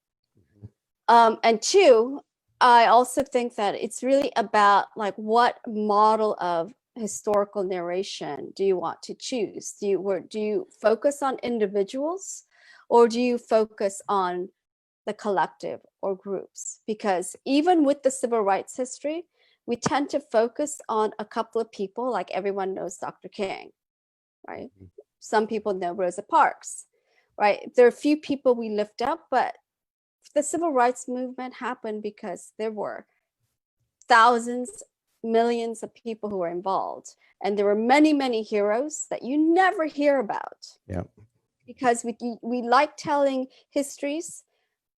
And two, I also think that it's really about like what model of historical narration do you want to choose? Do you focus on individuals, or do you focus on the collective or groups? Because even with the civil rights history, we tend to focus on a couple of people, like everyone knows Dr. King, right? Some people know Rosa Parks, right? There are a few people we lift up, but the civil rights movement happened because there were thousands, millions of people who were involved. And there were many, many heroes that you never hear about. Yeah. Because we like telling histories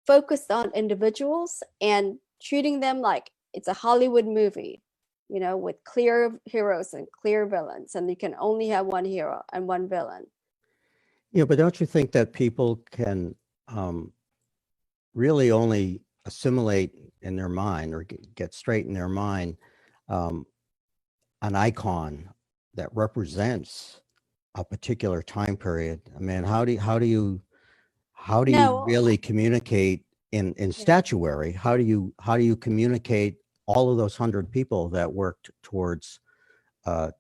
focused on individuals and treating them like it's a Hollywood movie, with clear heroes and clear villains, and you can only have one hero and one villain. Yeah, but don't you think that people can really only assimilate in their mind or get straight in their mind an icon that represents a particular time period? I mean, how do you No, really communicate in statuary? How do you communicate all of those 100 people that worked towards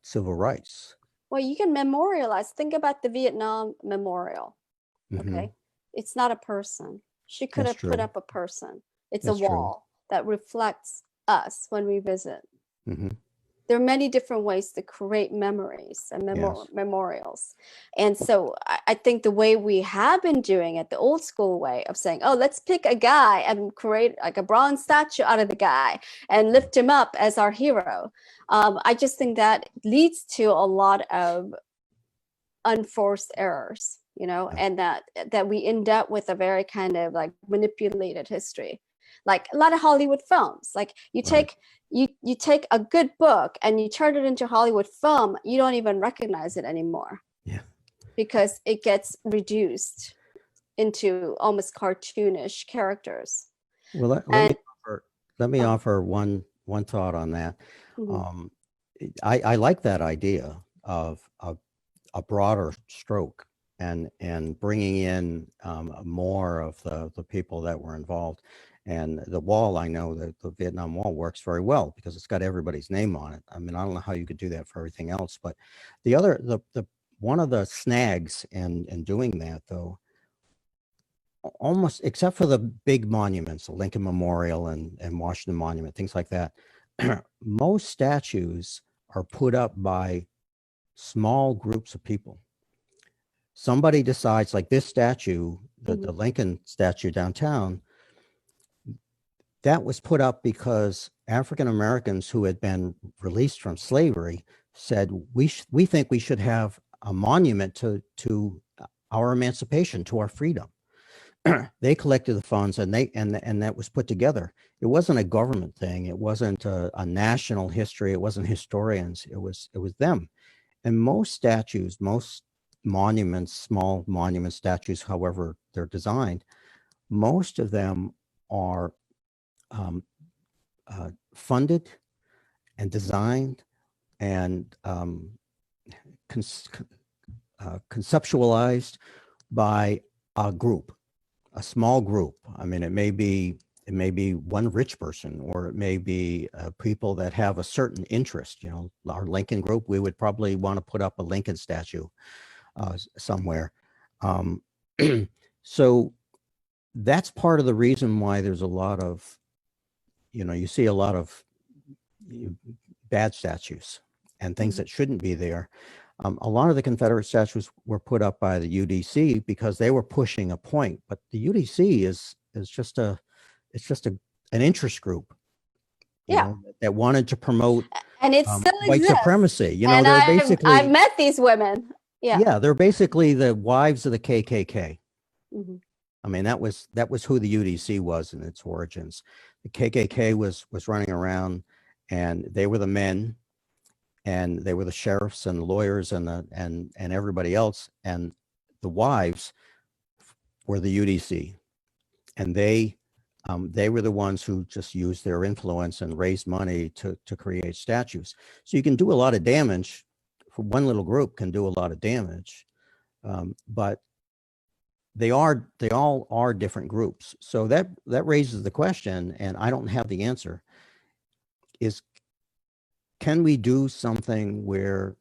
civil rights? well, you can memorialize. Think about the Vietnam Memorial. Hmm. Okay, it's not a person. She could That's have put true. up a person. It's a That's true. wall that reflects us when we visit. Hmm. There are many different ways to create memories and Yes. memorials. And so I think the way we have been doing it, the old school way of saying, oh, let's pick a guy and create like a bronze statue out of the guy and lift him up as our hero. I just think that leads to a lot of unforced errors, Yeah. and that we end up with a very kind of like manipulated history, like a lot of Hollywood films. Like Right. you take a good book and you turn it into a Hollywood film, you don't even recognize it anymore Yeah. because it gets reduced into almost cartoonish characters. Well, And let me oh, offer one thought on that. mhm. Um, I like that idea of a broader stroke and bringing in more of the people that were involved. And the wall, I know that the Vietnam Wall works very well because it's got everybody's name on it. I mean, I don't know how you could do that for everything else, but the one of the snags in doing that, though, almost except for the big monuments, the Lincoln Memorial and Washington Monument, things like that, most statues are put up by small groups of people. Somebody decides, like this statue, the Lincoln statue downtown, that was put up because African Americans who had been released from slavery said, we think we should have a monument to our emancipation, to our freedom. They collected the funds, and that was put together. It wasn't a government thing. It wasn't a national history. It wasn't historians. It was them. And most statues, most monuments, small monument statues, however they're designed, most of them are funded and designed and conceptualized by a group, a small group. I mean, it may be one rich person, or it may be people that have a certain interest. You know, our Lincoln group, we would probably want to put up a Lincoln statue somewhere. So that's part of the reason why there's a lot of, you see a lot of bad statues and things that shouldn't be there. A lot of the Confederate statues were put up by the UDC because they were pushing a point, but the UDC is just an interest group, that wanted to promote and it still white exists. supremacy. And they're basically, I've met these women. Yeah, they're basically the wives of the KKK. Mm-hmm. I mean, that was who the UDC was in its origins. The KKK was running around, and they were the men, and they were the sheriffs and the lawyers and everybody else, and the wives were the UDC, and they were the ones who just used their influence and raised money to create statues. So you can do a lot of damage. For one little group can do a lot of damage, but they all are different groups. So that raises the question, and I don't have the answer, is can we do something where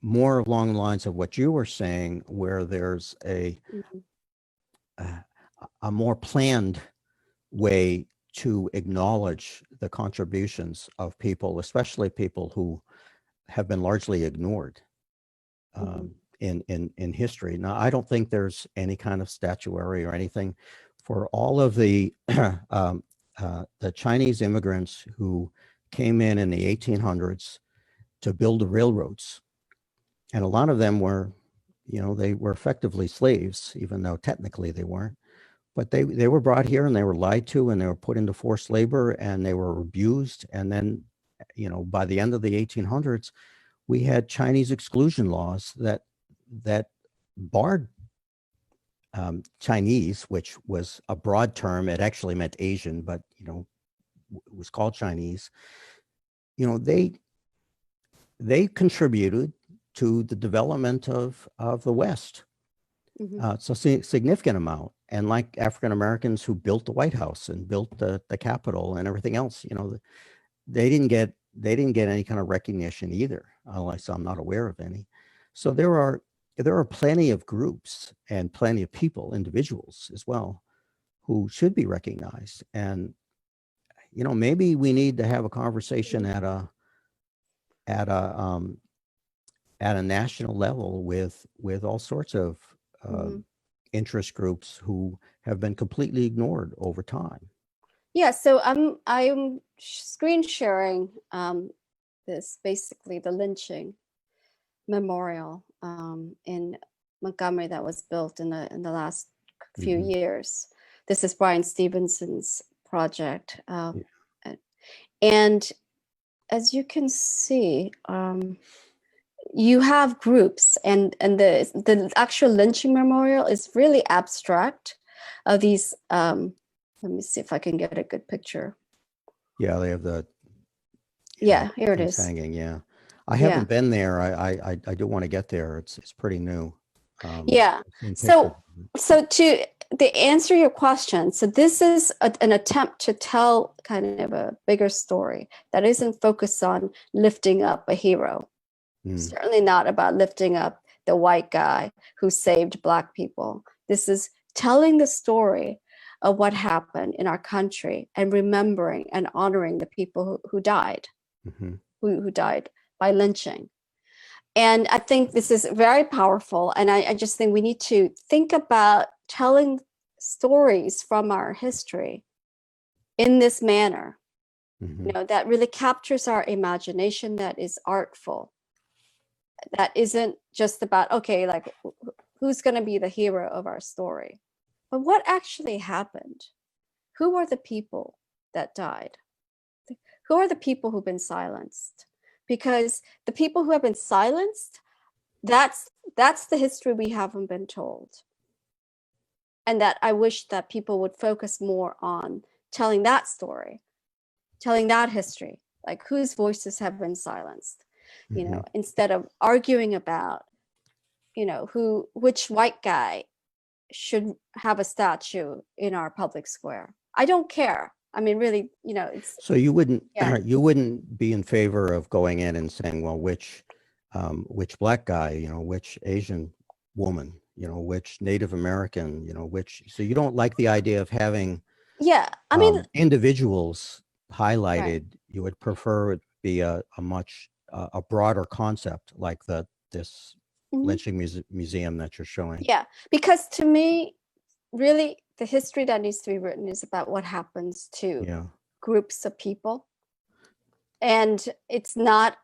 more along the lines of what you were saying, where there's a more planned way to acknowledge the contributions of people, especially people who have been largely ignored in history. Now, I don't think there's any kind of statuary or anything for all of the Chinese immigrants who came in the 1800s to build the railroads. And a lot of them were, they were effectively slaves, even though technically they weren't. But they were brought here, and they were lied to, and they were put into forced labor, and they were abused. And then, by the end of the 1800s, we had Chinese exclusion laws that barred Chinese, which was a broad term. It actually meant Asian, but it was called Chinese. They contributed to the development of the West. So significant amount. And like African Americans who built the White House and built the Capitol and everything else, they didn't get any kind of recognition either, unless I'm not aware of any. So there are plenty of groups and plenty of people, individuals as well, who should be recognized. And maybe we need to have a conversation at a national level with all sorts of interest groups who have been completely ignored over time. Yeah, so I'm screen sharing this, basically the Lynching Memorial in Montgomery that was built in the last few years. This is Brian Stevenson's project, and as you can see, you have groups, and the actual Lynching Memorial is really abstract. Of these, let me see if I can get a good picture. Yeah, they have the. Yeah, here it is. Hanging. Yeah, I haven't been there. I do want to get there. It's pretty new. So to answer your question, so this is an attempt to tell kind of a bigger story that isn't focused on lifting up a hero. Certainly not about lifting up the white guy who saved Black people. This is telling the story of what happened in our country and remembering and honoring the people who died. Mm-hmm. who died by lynching. And I think this is very powerful. And I just think we need to think about telling stories from our history in this manner, Mm-hmm. that really captures our imagination, that is artful, that isn't just about, okay, like who's going to be the hero of our story, but what actually happened? Who are the people that died? Who are the people who've been silenced? Because the people who have been silenced, that's the history we haven't been told. And that I wish that people would focus more on telling that story, telling that history, like whose voices have been silenced, Mm-hmm. instead of arguing about, which white guy should have a statue in our public square. I don't care. I mean, really, it's, So you wouldn't yeah. you wouldn't be in favor of going in and saying, well, which black guy, which Asian woman, which Native American, so you don't like the idea of having Yeah. I mean, individuals right. highlighted. You would prefer it be a much a broader concept like this Mhm. lynching museum that you're showing. Yeah. Because to me, really, the history that needs to be written is about what happens to Yeah. groups of people. And it's not,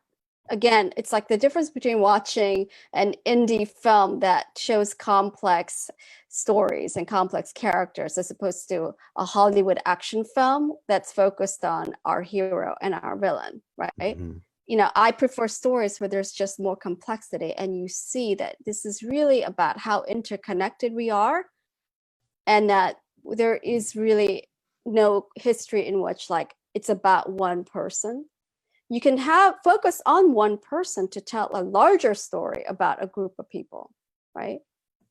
again, it's like the difference between watching an indie film that shows complex stories and complex characters as opposed to a Hollywood action film that's focused on our hero and our villain, right? Mm-hmm. I prefer stories where there's just more complexity and you see that this is really about how interconnected we are, and that there is really no history in which like it's about one person. You can have focus on one person to tell a larger story about a group of people, right?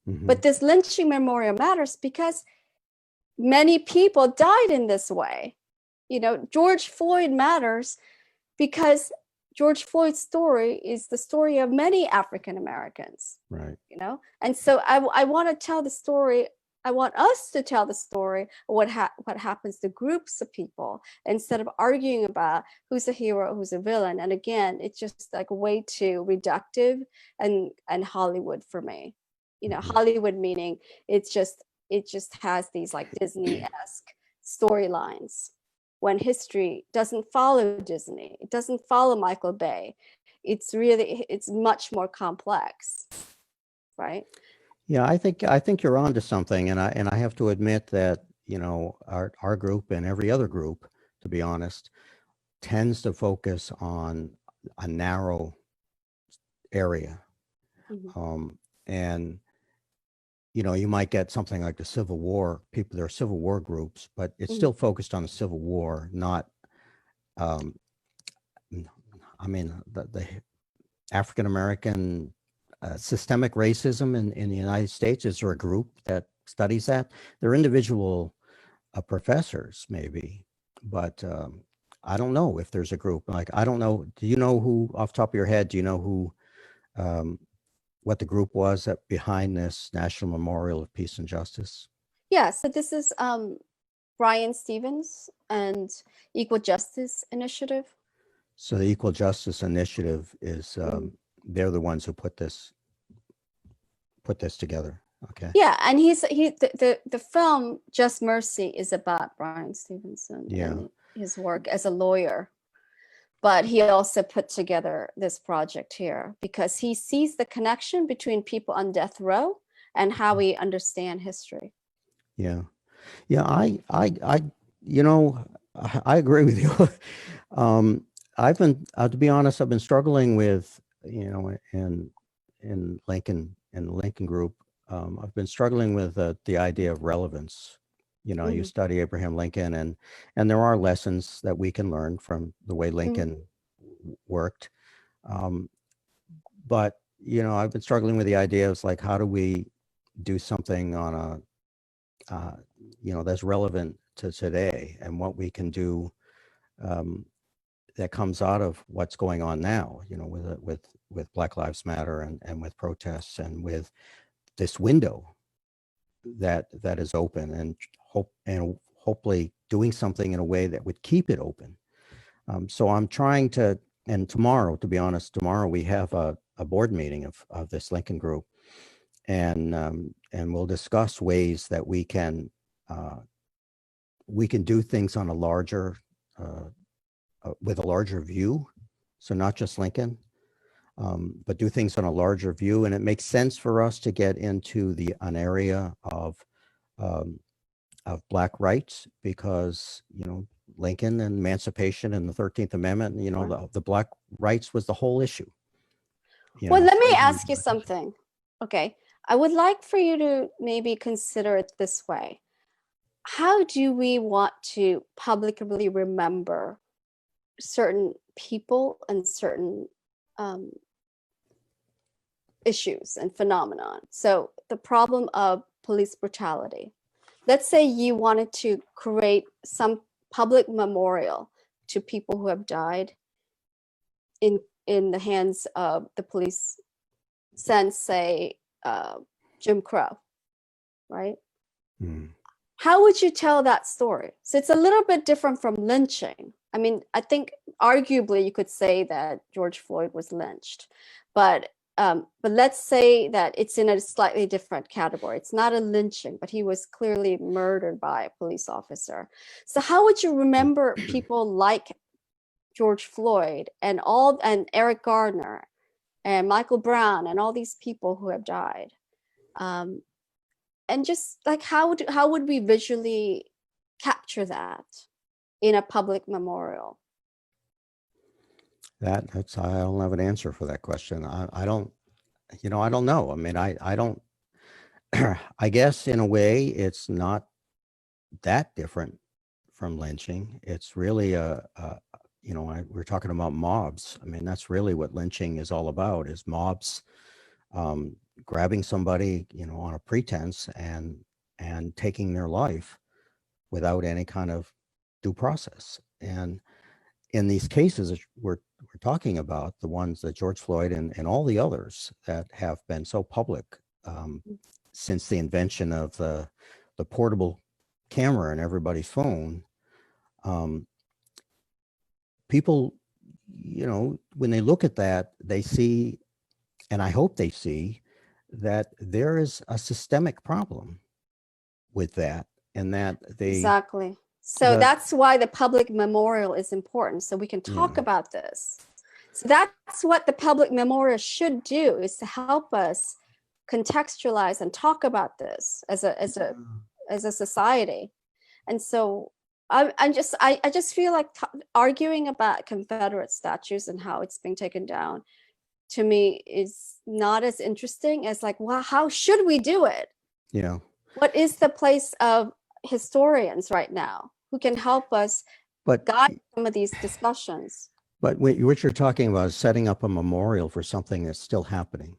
Mm-hmm. But this lynching memorial matters because many people died in this way. George Floyd matters because George Floyd's story is the story of many African Americans. Right. And so I want to tell the story. I want us to tell the story of what happens to groups of people instead of arguing about who's a hero, who's a villain. And again, it's just like way too reductive and Hollywood for me. Mm-hmm. Hollywood meaning it just has these like Disney-esque storylines, when history doesn't follow Disney, it doesn't follow Michael Bay. It's much more complex, right? Yeah, I think you're onto something, and I have to admit that our group and every other group, to be honest, tends to focus on a narrow area, Mm-hmm. and you might get something like the Civil War. There are Civil War groups, but it's Mm-hmm. still focused on the Civil War, not. Um, I mean, the African American systemic racism in the United States. Is there a group that studies that? There are individual professors, maybe, but I don't know if there's a group. Like, I don't know. Do you know who, off the top of your head, do you know who, what the group was that behind this National Memorial of Peace and Justice? Yeah, so this is Brian Stevens and Equal Justice Initiative. So the Equal Justice Initiative is, they're the ones who put this together. Okay. Yeah, and the film Just Mercy is about Brian Stevenson and his work as a lawyer. But he also put together this project here because he sees the connection between people on death row and how we understand history. Yeah. Yeah. I agree with you. I've been, to be honest, I've been struggling with, in Lincoln, in the Lincoln group, I've been struggling with the idea of relevance. You study Abraham Lincoln, and there are lessons that we can learn from the way Lincoln worked. But, I've been struggling with the idea of like, how do we do something on a, that's relevant to today, and what we can do that comes out of what's going on now, with Black Lives Matter and with protests and with this window that is open, and hopefully doing something in a way that would keep it open. So I'm trying to, and tomorrow, to be honest, tomorrow we have a board meeting of this Lincoln group, and we'll discuss ways that we can do things on a larger, with a larger view. So not just Lincoln, but do things on a larger view. And it makes sense for us to get into an area of Black rights, because, Lincoln and emancipation and the 13th Amendment, the Black rights was the whole issue. Well, let me ask you something. Okay. I would like for you to maybe consider it this way. How do we want to publicly remember certain people and certain issues and phenomenon? So the problem of police brutality. Let's say you wanted to create some public memorial to people who have died in the hands of the police since, say, Jim Crow, right? How would you tell that story? So it's a little bit different from lynching. I mean, I think arguably you could say that George Floyd was lynched, but let's say that it's in a slightly different category. It's not a lynching, but he was clearly murdered by a police officer. So how would you remember people like George Floyd and Eric Gardner and Michael Brown and all these people who have died? And just like, how would we visually capture that in a public memorial? I don't have an answer for that question. I don't know. I mean, I don't, I guess in a way it's not that different from lynching. It's really we're talking about mobs. I mean, that's really what lynching is all about, is mobs grabbing somebody, on a pretense and taking their life without any kind of due process. And in these cases we're talking about, the ones that George Floyd and all the others that have been so public since the invention of the portable camera in everybody's phone, people, when they look at that, they see, and I hope they see, that there is a systemic problem with that, and that Exactly. So that's why the public memorial is important, so we can talk about this. So that's what the public memorial should do, is to help us contextualize and talk about this as a society. And so I just feel like arguing about Confederate statues and how it's being taken down, to me, is not as interesting as like, wow, how should we do it? Yeah. What is the place of historians right now who can help us guide some of these discussions? But what you're talking about is setting up a memorial for something that's still happening.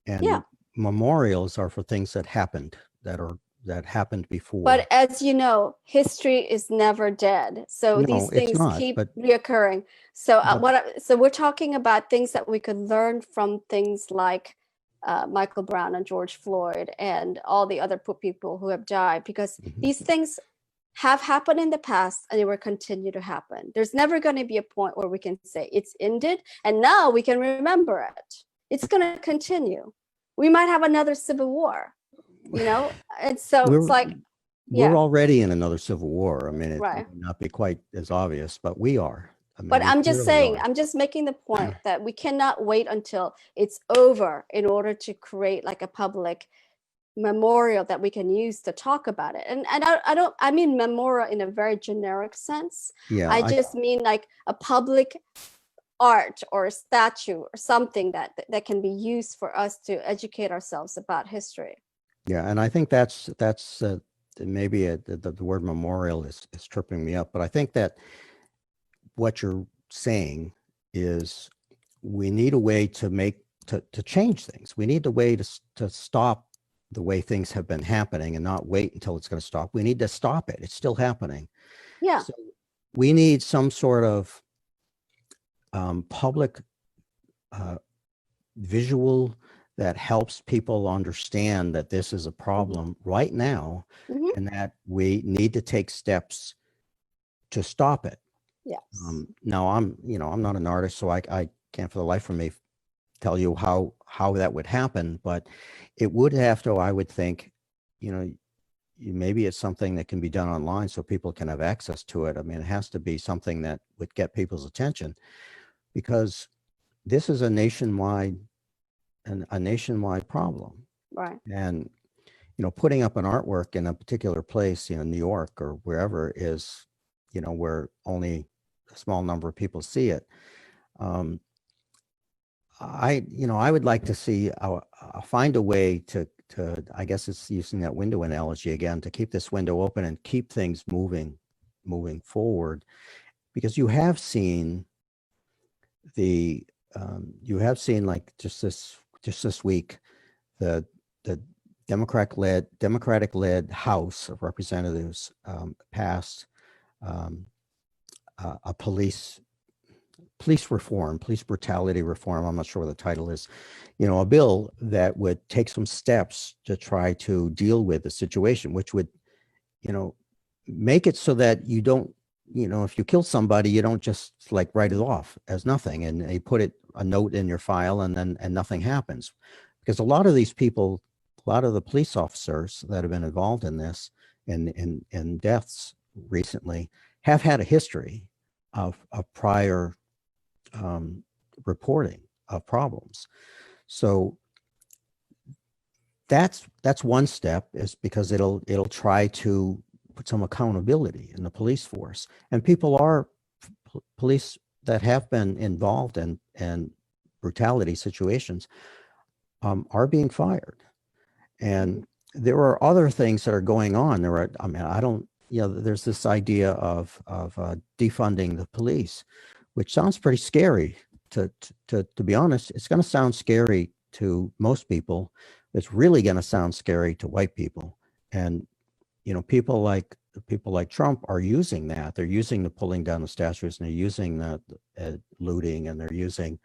And memorials are for things that happened, that happened before. But as you know, history is never dead. So these things keep reoccurring. So so we're talking about things that we could learn from, things like Michael Brown and George Floyd and all the other people who have died, because these things have happened in the past and they will continue to happen. There's never going to be a point where we can say it's ended and now we can remember it. It's going to continue. We might have another civil war, and so it's like, we're already in another civil war. I mean, it may not be quite as obvious, but we are. I mean, but I'm just saying, I'm just making the point that we cannot wait until it's over in order to create like a public memorial that we can use to talk about it. And I mean memorial in a very generic sense. I just mean like a public art or a statue or something that can be used for us to educate ourselves about history. Yeah, and I think that's maybe the word memorial is tripping me up, but I think that what you're saying is we need a way to change things. We need a way to stop the way things have been happening and not wait until it's going to stop. We need to stop it. It's still happening. Yeah. So we need some sort of public visual that helps people understand that this is a problem right now, and that we need to take steps to stop it. Yes. Now I'm not an artist, so I can't for the life of me tell you how that would happen, but it would have to, I would think, you know, maybe it's something that can be done online so people can have access to it. I mean, it has to be something that would get people's attention, because this is a nationwide problem. Right. And, putting up an artwork in a particular place, New York or wherever, is, where only a small number of people see it. I would like to see, find a way to, I guess it's using that window analogy again, to keep this window open and keep things moving forward, because you have seen like just this week, the Democratic led House of Representatives passed a police brutality reform. I'm not sure what the title is, a bill that would take some steps to try to deal with the situation, which would, make it so that you don't, if you kill somebody, you don't just like write it off as nothing and you put a note in your file and nothing happens. Because a lot of these people, a lot of the police officers that have been involved in this in deaths recently have had a history of prior reporting of problems. So that's one step, is because it'll try to put some accountability in the police force. And police that have been involved in brutality situations are being fired. And there are other things that are going on. There's this idea of defunding the police, which sounds pretty scary. To be honest, it's going to sound scary to most people. It's really going to sound scary to white people. And people like Trump are using that. They're using the pulling down the statues, and they're using the looting, and they're using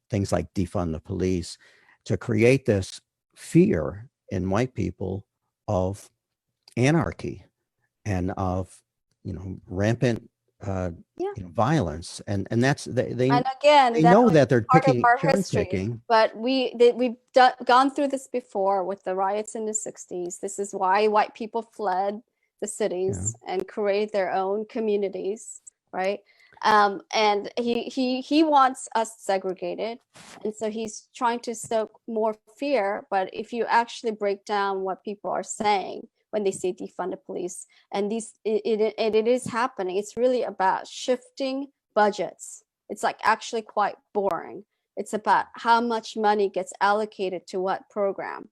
things like defund the police to create this fear in white people of anarchy and of rampant violence, and that's they And again, that know was that they're part of our turn history. picking. But we've gone through this before with the riots in the 60s. This is why white people fled the cities and created their own communities, right? And he wants us segregated, and so he's trying to stoke more fear. But if you actually break down what people are saying when they say defund the police, and it is happening, it's really about shifting budgets. It's like actually quite boring. It's about how much money gets allocated to what program,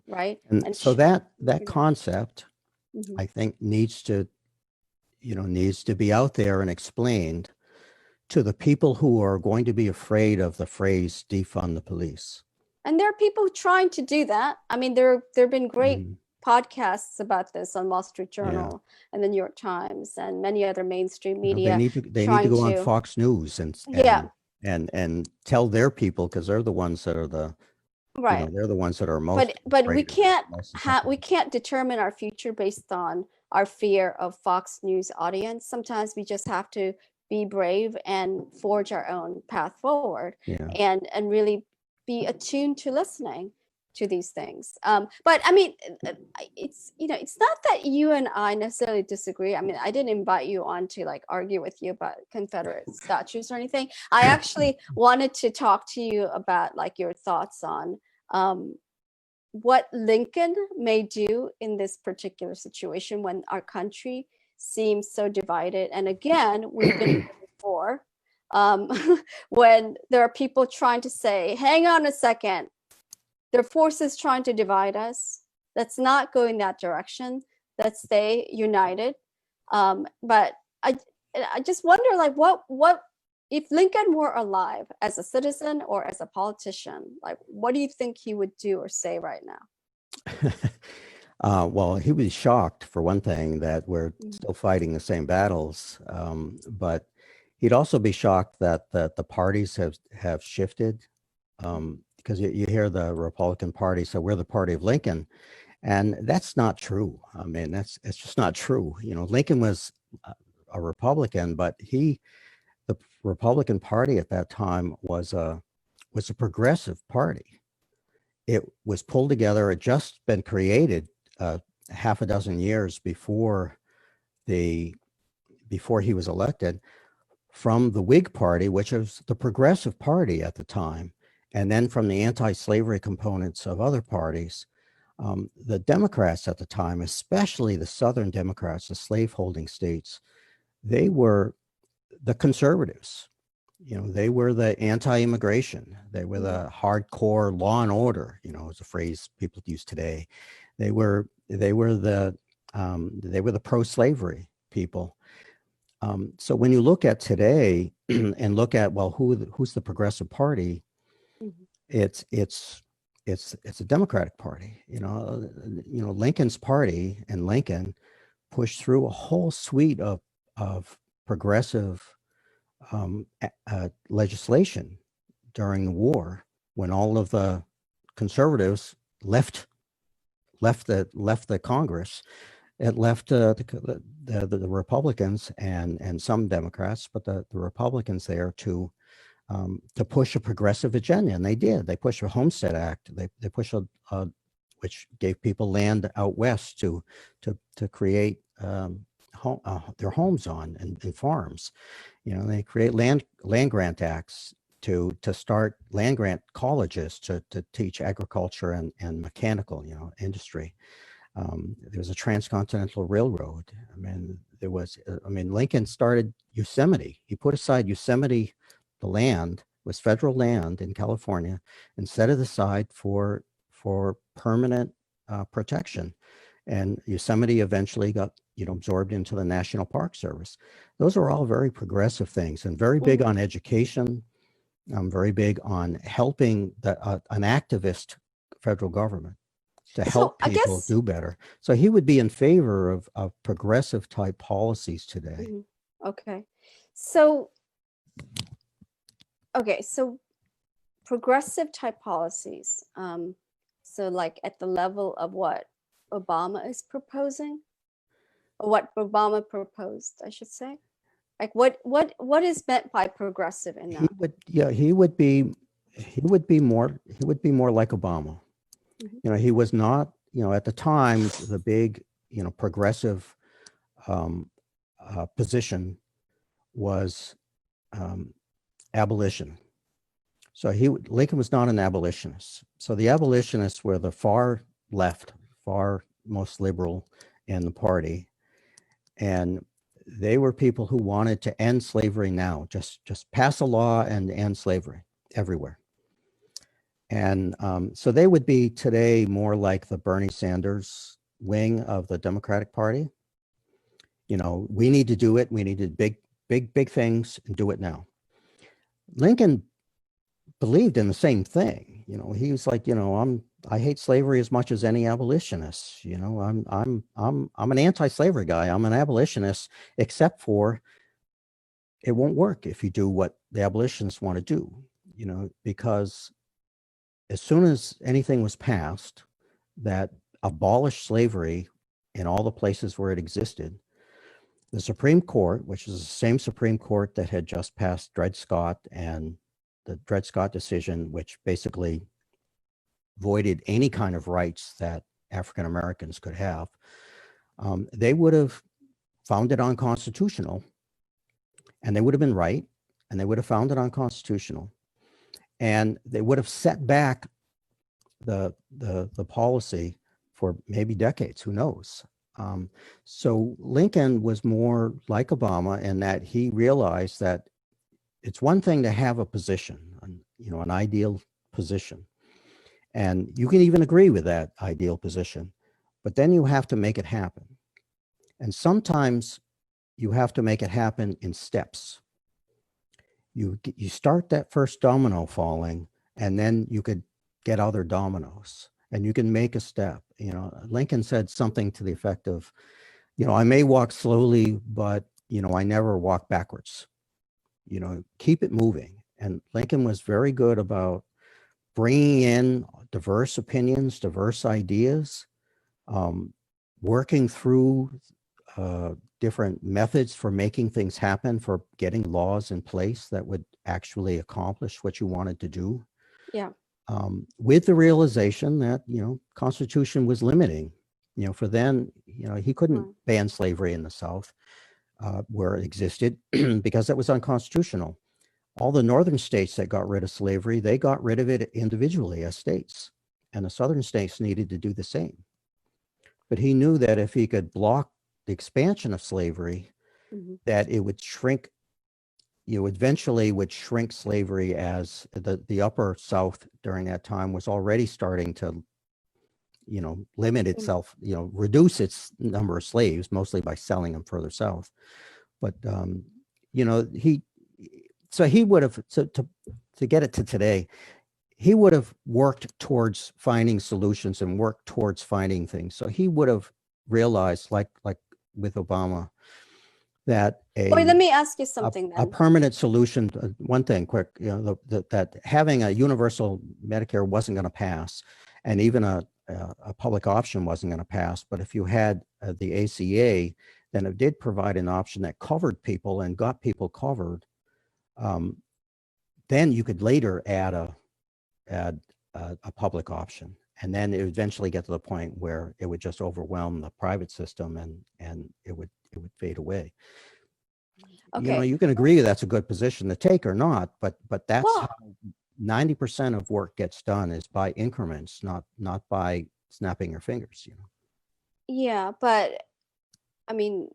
right? And so that know. concept, I think, needs to be out there and explained to the people who are going to be afraid of the phrase defund the police. And there are people trying to do that. I mean, there have been great podcasts about this on Wall Street Journal and the New York Times and many other mainstream media. They need to go on Fox News and tell their people, because they're the ones that are they're the ones that are most. But we can't determine our future based on our fear of Fox News audience. Sometimes we just have to be brave and forge our own path forward, and really be attuned to listening to these things. But I mean, it's not that you and I necessarily disagree. I mean, I didn't invite you on to like argue with you about Confederate statues or anything. I actually wanted to talk to you about like your thoughts on what Lincoln may do in this particular situation when our country seems so divided. And again, we've been here before, when there are people trying to say, hang on a second, there are forces trying to divide us. Let's not go in that direction. Let's stay united. But I just wonder, like, what if Lincoln were alive as a citizen or as a politician, like, what do you think he would do or say right now? Well, he was shocked, for one thing, that we're still fighting the same battles. But he'd also be shocked that the parties have shifted. Because you hear the Republican Party say, we're the party of Lincoln. And that's not true. I mean, it's just not true. Lincoln was a Republican, but the Republican Party at that time was a progressive party. It was pulled together. It just been created half a dozen years before he was elected, from the Whig Party, which was the progressive party at the time, and then from the anti-slavery components of other parties. The Democrats at the time, especially the Southern Democrats, the slaveholding states, they were the conservatives. They were the anti-immigration. They were the hardcore law and order, is a phrase people use today. They were the pro-slavery people. So when you look at today and look at, well, who's the progressive party, it's a Democratic Party. Lincoln's party and Lincoln pushed through a whole suite of progressive legislation during the war, when all of the conservatives left the Congress. It left the Republicans and some Democrats, but the Republicans there to push a progressive agenda, and they did. They pushed a Homestead Act. They pushed which gave people land out west to create their homes on and farms. They create land grant acts to start land grant colleges to teach agriculture and mechanical industry. There was a transcontinental railroad. Lincoln started Yosemite. He put aside Yosemite, the land was federal land in California, and set it aside for permanent protection. And Yosemite eventually got absorbed into the National Park Service. Those are all very progressive things, and very big on education. Very big on helping an activist federal government to help people do better. So he would be in favor of progressive type policies today. Okay. So progressive type policies. So like at the level of what Obama is proposing, or what Obama proposed, I should say. Like what is meant by progressive in that? He would be more like Obama. He was not, at the time, the big, progressive position was abolition. So Lincoln was not an abolitionist. So the abolitionists were the far left, far most liberal in the party. And they were people who wanted to end slavery now, just pass a law and end slavery everywhere. And so they would be today more like the Bernie Sanders wing of the Democratic Party. We need to do it. We need to big things and do it now. Lincoln believed in the same thing. He was like, I hate slavery as much as any abolitionist. I'm an anti-slavery guy. I'm an abolitionist, except for it won't work if you do what the abolitionists want to do, because as soon as anything was passed that abolished slavery in all the places where it existed, the Supreme Court, which is the same Supreme Court that had just passed Dred Scott and the Dred Scott decision, which basically voided any kind of rights that African Americans could have, they would have found it unconstitutional, and they would have been right, and they would have found it unconstitutional, and they would have set back the policy for maybe decades, who knows. So Lincoln was more like Obama in that he realized that it's one thing to have a position, an ideal position. And you can even agree with that ideal position, but then you have to make it happen. And sometimes you have to make it happen in steps. You start that first domino falling, and then you could get other dominoes, and you can make a step. Lincoln said something to the effect of, I may walk slowly, but, I never walk backwards. Keep it moving. And Lincoln was very good about bringing in diverse opinions, diverse ideas, working through different methods for making things happen, for getting laws in place that would actually accomplish what you wanted to do. Yeah. With the realization that, Constitution was limiting, for then, he couldn't Right. ban slavery in the South where it existed because that was unconstitutional. All the northern states that got rid of slavery, they got rid of it individually as states, and the southern states needed to do the same. But he knew that if he could block the expansion of slavery, that it would shrink, eventually would shrink slavery, as the upper South during that time was already starting to, limit itself, reduce its number of slaves, mostly by selling them further south. But, he would have, to get it to today, he would have worked towards finding solutions and worked towards finding things. So he would have realized, like with Obama, that Wait, let me ask you something a then. permanent solution. One thing, quick, that having a universal Medicare wasn't going to pass, and even a public option wasn't going to pass. But if you had the ACA, then it did provide an option that covered people and got people covered. Then you could later add a public option, and then it would eventually get to the point where it would just overwhelm the private system, and it would fade away. Okay. You can agree that's a good position to take or not, but that's Well, how 90% of work gets done, is by increments, not by snapping your fingers. yeah, but I mean,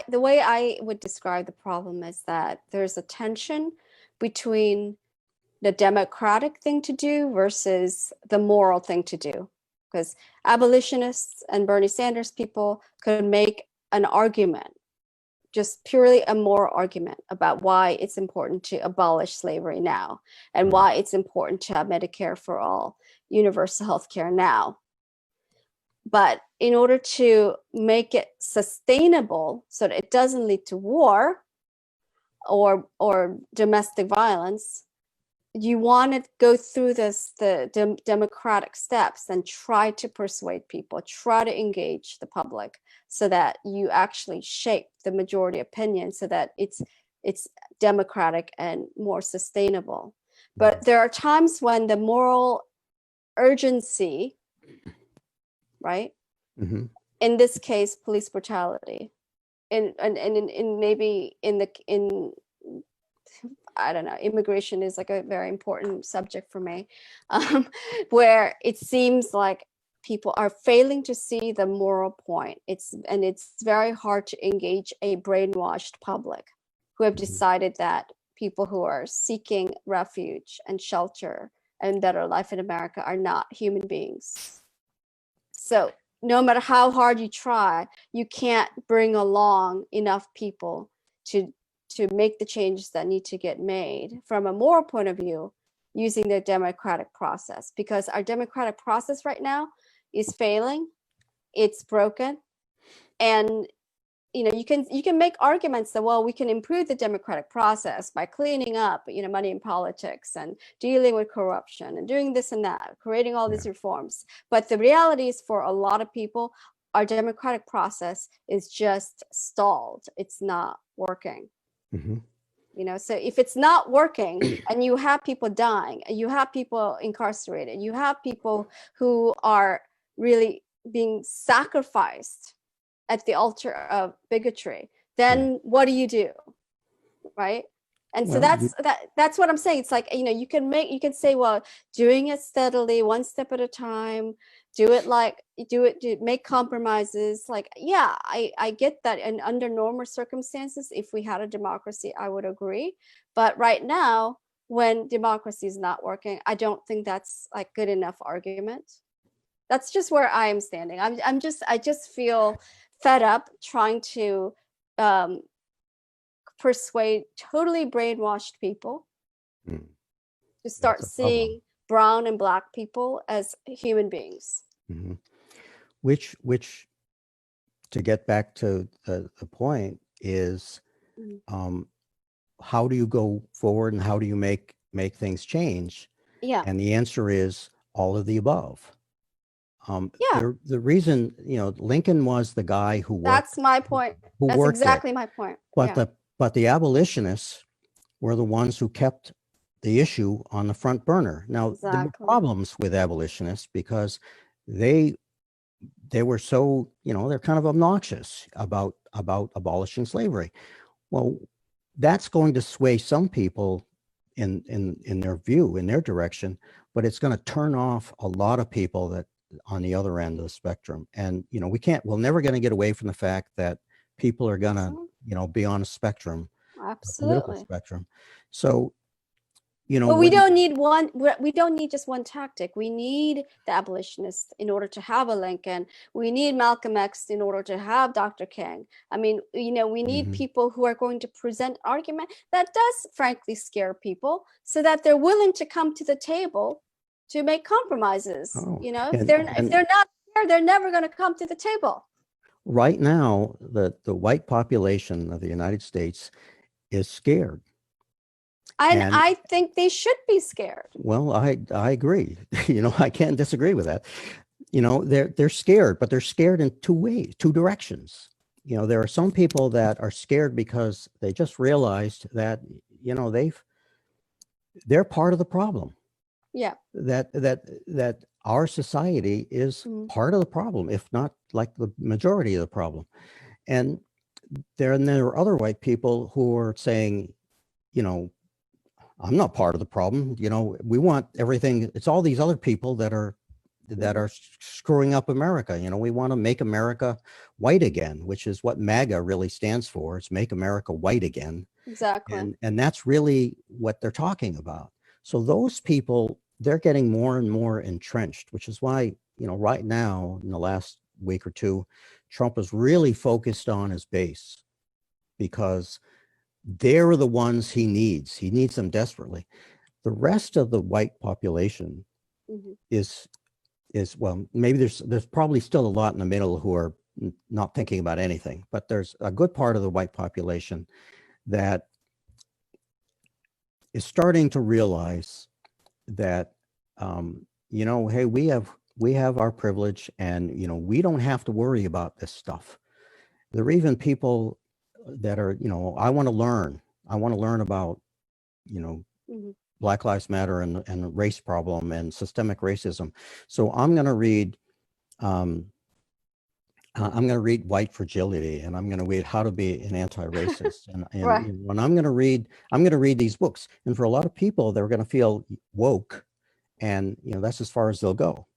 the way I would describe the problem is that there's a tension between the democratic thing to do versus the moral thing to do. Because abolitionists and Bernie Sanders people could make an argument, just purely a moral argument, about why it's important to abolish slavery now and why it's important to have Medicare for all, universal health care now. But in order to make it sustainable so that it doesn't lead to war or domestic violence, you want to go through the democratic steps and try to persuade people, try to engage the public so that you actually shape the majority opinion so that it's democratic and more sustainable. But there are times when the moral urgency, right? Mm-hmm. In this case, police brutality, and maybe in I don't know, immigration is like a very important subject for me, where it seems like people are failing to see the moral point. It's very hard to engage a brainwashed public who have decided that people who are seeking refuge and shelter and better life in America are not human beings. So no matter how hard you try, you can't bring along enough people to make the changes that need to get made from a moral point of view using the democratic process, because our democratic process right now is failing, it's broken. And you can make arguments that, well, we can improve the democratic process by cleaning up money in politics and dealing with corruption and doing this and that, creating all these reforms. But the reality is, for a lot of people, our democratic process is just stalled. It's not working. So if it's not working and you have people dying, and you have people incarcerated, you have people who are really being sacrificed at the altar of bigotry, then what do? Right? And so that's what I'm saying. It's like, you can say, well, doing it steadily, one step at a time, make compromises. Like, yeah, I get that. And under normal circumstances, if we had a democracy, I would agree. But right now, when democracy is not working, I don't think that's like good enough argument. That's just where I am standing. I just feel fed up trying to persuade totally brainwashed people to start seeing brown and black people as human beings. Which to get back to the point is, how do you go forward and how do you make things change? Yeah. And the answer is all of the above. Yeah, The reason, you know, Lincoln was the guy who that's my point. That's worked it, exactly my point. but Yeah, the abolitionists were the ones who kept the issue on the front burner. Now, there were exactly. problems with abolitionists because they were so, you know, they're kind of obnoxious about abolishing slavery. Well, that's going to sway some people in their view, in their direction, but it's going to turn off a lot of people that on the other end of the spectrum. And, you know, we're never going to get away from the fact that people are going to, Mhm. you know, be on a spectrum, a political Absolutely. spectrum. So, you know, But we when, don't need one, we don't need just one tactic. We need the abolitionists in order to have a Lincoln. We need Malcolm X in order to have Dr. King. I mean, you know, we need Mhm. people who are going to present argument that does frankly scare people so that they're willing to come to the table to make compromises. Oh, You know, if and they're not there, they're never going to come to the table. right now, the white population of the United States is scared. And And I think they should be scared. well, I agree. You know, I can't disagree with that. You know, they're scared, but they're scared in two ways, two directions. You know, there are some people that are scared because they just realized that, you know, they're part of the problem. Yeah. That our society is Mhm. part of the problem, if not like the majority of the problem. And there are other white people who are saying, you know, I'm not part of the problem. You know, we want everything. It's all these other people that are Mhm. screwing up America. You know, we want to make America white again, which is what MAGA really stands for. It's make America white again. Exactly. And that's really what they're talking about. So those people, they're getting more and more entrenched, which is why, you know, right now in the last week or two, Trump is really focused on his base because they're the ones he needs. He needs them desperately. The rest of the white population Mhm. is well, maybe there's probably still a lot in the middle who are not thinking about anything, but there's a good part of the white population that is starting to realize that, you know, hey, we have our privilege, and you know, we don't have to worry about this stuff. There are even people that are, you know, I want to learn about, you know, Mhm. Black Lives Matter and the race problem and systemic racism. So I'm going to read, um, I'm going to read White Fragility, and I'm going to read How to Be an Anti-Racist, and Right. you know, and I'm going to read these books. And for a lot of people, they're going to feel woke, and you know, that's as far as they'll go.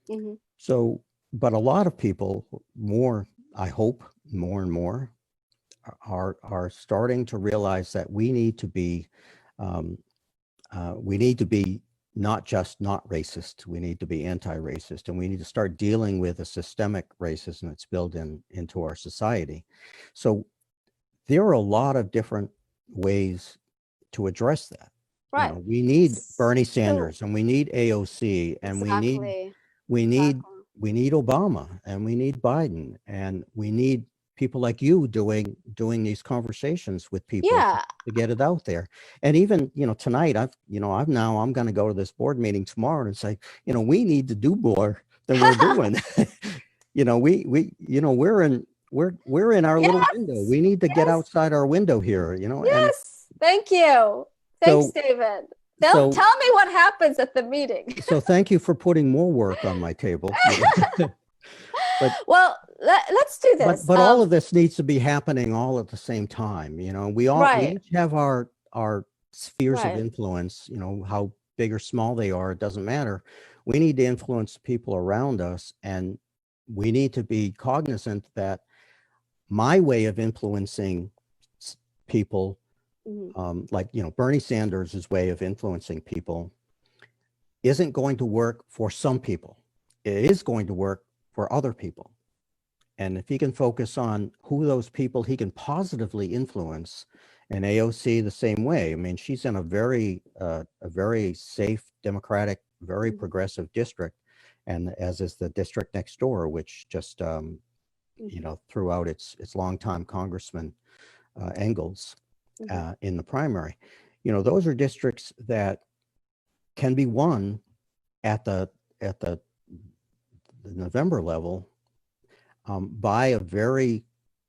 Mhm. So, but a lot of people, more, I hope, more and more, are starting to realize that um, we need to be not just not racist. We need to be anti-racist, and we need to start dealing with the systemic racism that's built into our society. So there are a lot of different ways to address that. You Right. know, we need Bernie So Sanders, and we need AOC, and exactly. we need Exactly. we need Obama, and we need Biden, and we need people like you doing these conversations with people Yeah. to get it out there. And even, you know, tonight I'm going to go to this board meeting tomorrow and say, you know, we need to do more than we're doing. You know, you know, we're in our little window. Yes. We need to get Yes. outside our window here, you know. And Yes. Thank you. Thanks, so David. so Tell me what happens at the meeting. so thank you for putting more work on my table. But Well, let's do this. but all of this needs to be happening all at the same time. You know, we Right. each have our spheres of Right. influence. You know, how big or small they are, it doesn't matter. We need to influence people around us, and we need to be cognizant that my way of influencing people, Mhm. like, you know, Bernie Sanders' way of influencing people, isn't going to work for some people. It is going to work for other people. And if he can focus on who those people he can positively influence, and AOC the same way. I mean, she's in a very safe, democratic, very Mhm. progressive district, and as is the district next door, which just you Mhm. know, threw out its longtime congressman Engels Mhm. in the primary. You know, those are districts that can be won at the at the the November level, by a very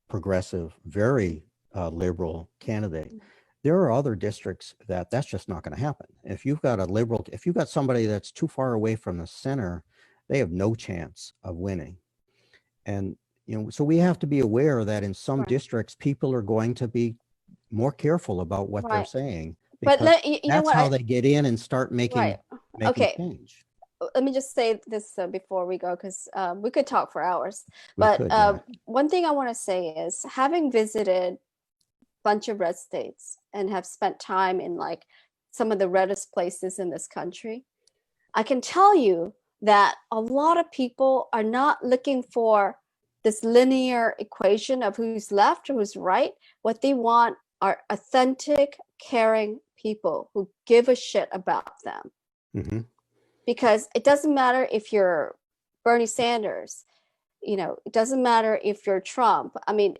progressive, very liberal candidate. There are other districts that's just not going to happen. If you've got a liberal, if you've got somebody that's too far away from the center, they have no chance of winning. And, so we have to be aware that in some districts, people are going to be more careful about what they're saying, because that's how they get in and start making change. Let me just say this before we go, because we could talk for hours. But one thing I want to say is, having visited a bunch of red states and have spent time in like some of the reddest places in this country, I can tell you that a lot of people are not looking for this linear equation of who's left or who's right. What they want are authentic, caring people who give a shit about them. Mm-hmm. Because it doesn't matter if you're Bernie Sanders, it doesn't matter if you're Trump. I mean,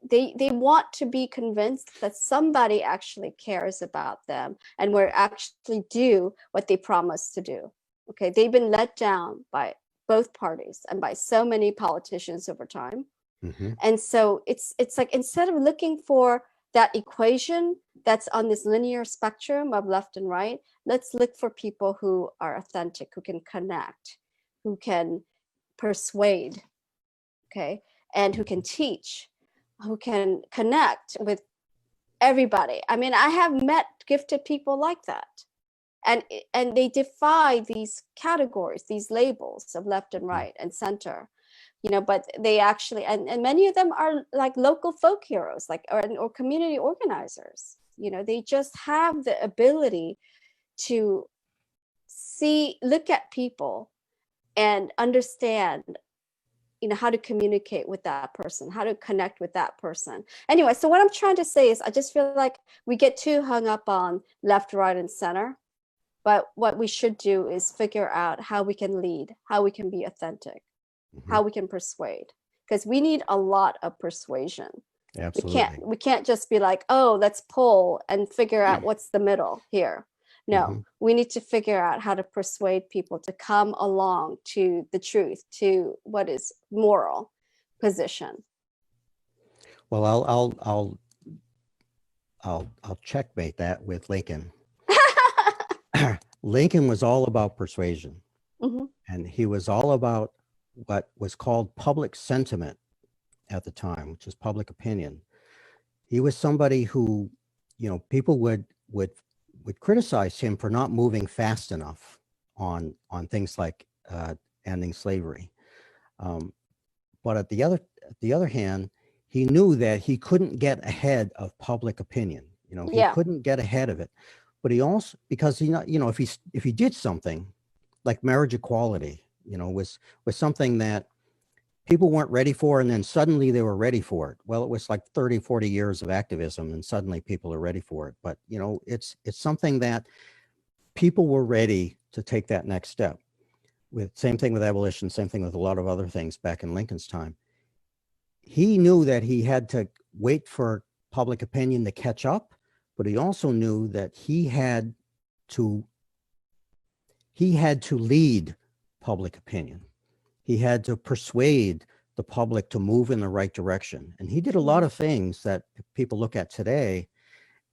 they want to be convinced that somebody actually cares about them and will actually do what they promised to do. Okay, they've been let down by both parties and by so many politicians over time. Mm-hmm. And so it's like, instead of looking for that equation that's on this linear spectrum of left and right, let's look for people who are authentic, who can connect, who can persuade, okay, and who can teach, who can connect with everybody. I mean, I have met gifted people like that, and they defy these categories, these labels of left and right and center. But they actually, and many of them are like local folk heroes, like or community organizers. They just have the ability to look at people and understand, how to communicate with that person, how to connect with that person. Anyway, so what I'm trying to say is, I just feel like we get too hung up on left, right, and center. But what we should do is figure out how we can lead, how we can be authentic, how we can persuade, because we need a lot of persuasion. Absolutely. We can't just be like, oh, let's pull and figure out what's the middle here. No, we need to figure out how to persuade people to come along to the truth, to what is moral position. Well, I'll checkmate that with Lincoln. Lincoln was all about persuasion, and he was all about what was called public sentiment at the time, which is public opinion. He was somebody who, people would criticize him for not moving fast enough on things like ending slavery. But at the other hand, he knew that he couldn't get ahead of public opinion. He couldn't get ahead of it. But he also, because if he did something like marriage equality, was something that people weren't ready for, and then suddenly they were ready for it. Well, it was like 30, 40 years of activism, and suddenly people are ready for it. But, it's something that people were ready to take that next step. Same thing with abolition, same thing with a lot of other things back in Lincoln's time. He knew that he had to wait for public opinion to catch up, but he also knew that he had to lead public opinion. He had to persuade the public to move in the right direction. And he did a lot of things that people look at today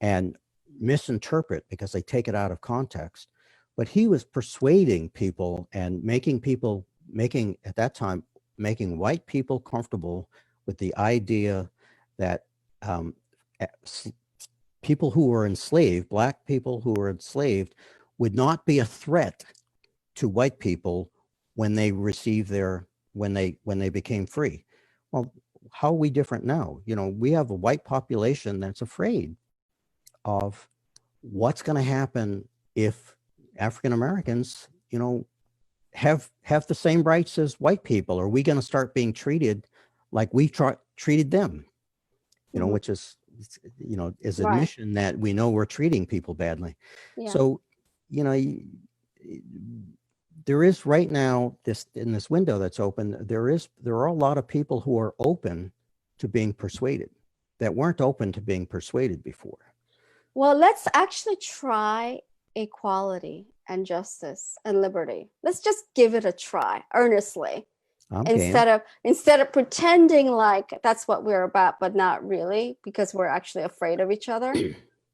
and misinterpret because they take it out of context. But he was persuading people and making at that time, making white people comfortable with the idea that people who were enslaved, Black people who were enslaved, would not be a threat to white people when they became free. Well, how are we different now? We have a white population that's afraid of what's going to happen if African Americans, have the same rights as white people. Are we going to start being treated like we treated them? Which is, is admission that we know we're treating people badly. Yeah. So, there is right now in this window that's open, there are a lot of people who are open to being persuaded that weren't open to being persuaded before. Well, let's actually try equality and justice and liberty. Let's just give it a try earnestly. I'm game. Instead of pretending like that's what we're about, but not really, because we're actually afraid of each other.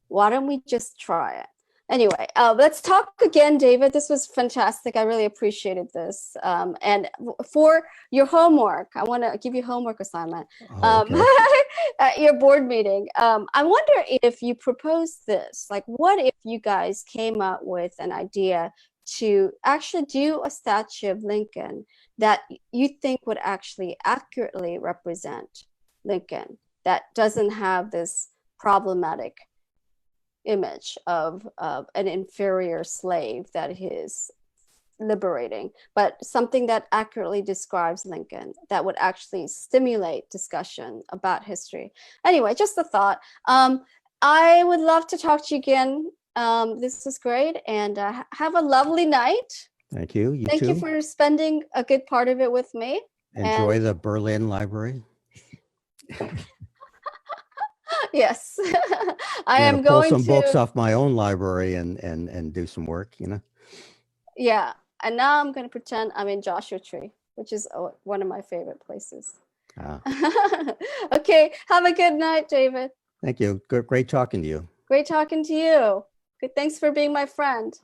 Why don't we just try it? Anyway, let's talk again, David. This was fantastic. I really appreciated this. And for your homework, I want to give you a homework assignment. Oh, okay. At your board meeting, I wonder if you propose this, like, what if you guys came up with an idea to actually do a statue of Lincoln that you think would actually accurately represent Lincoln, that doesn't have this problematic image of an inferior slave that is liberating, but something that accurately describes Lincoln, that would actually stimulate discussion about history. Anyway, just a thought. I would love to talk to you again. This was great, and have a lovely night. Thank you. You Thank too. you for spending a good part of it with me. Enjoy the Berlin Library. Yes, I am pull going some to books off my own library and do some work, Yeah, and now I'm going to pretend I'm in Joshua Tree, which is one of my favorite places. Okay, have a good night, David. Thank you. Great talking to you. Great talking to you. Good, thanks for being my friend.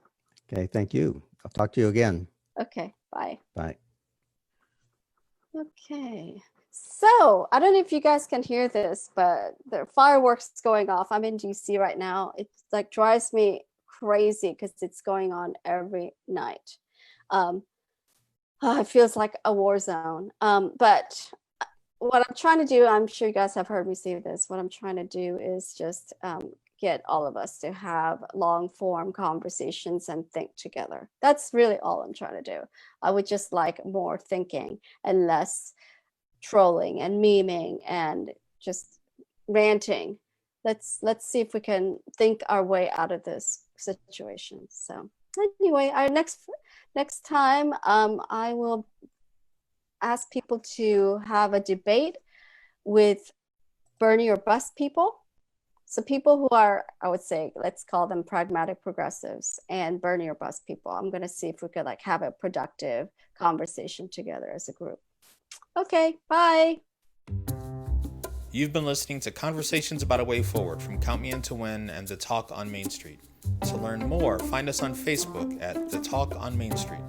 Okay, thank you. I'll talk to you again. Okay, bye. Bye. Okay, so I don't know if you guys can hear this, but there are fireworks going off. I'm in DC right now. It like drives me crazy because it's going on every night. It feels like a war zone. But what I'm trying to do, I'm sure you guys have heard me say this, what I'm trying to do is just get all of us to have long form conversations and think together. That's really all I'm trying to do. I would just like more thinking and less trolling and memeing and just ranting. Let's see if we can think our way out of this situation. So anyway, our next time, I will ask people to have a debate with Bernie or bust people. So people who are, I would say, let's call them pragmatic progressives, and Bernie or bust people. I'm going to see if we could like have a productive conversation together as a group. Okay, bye. You've been listening to Conversations About a Way Forward from Count Me In to Win and The Talk on Main Street. To learn more, find us on Facebook at The Talk on Main Street.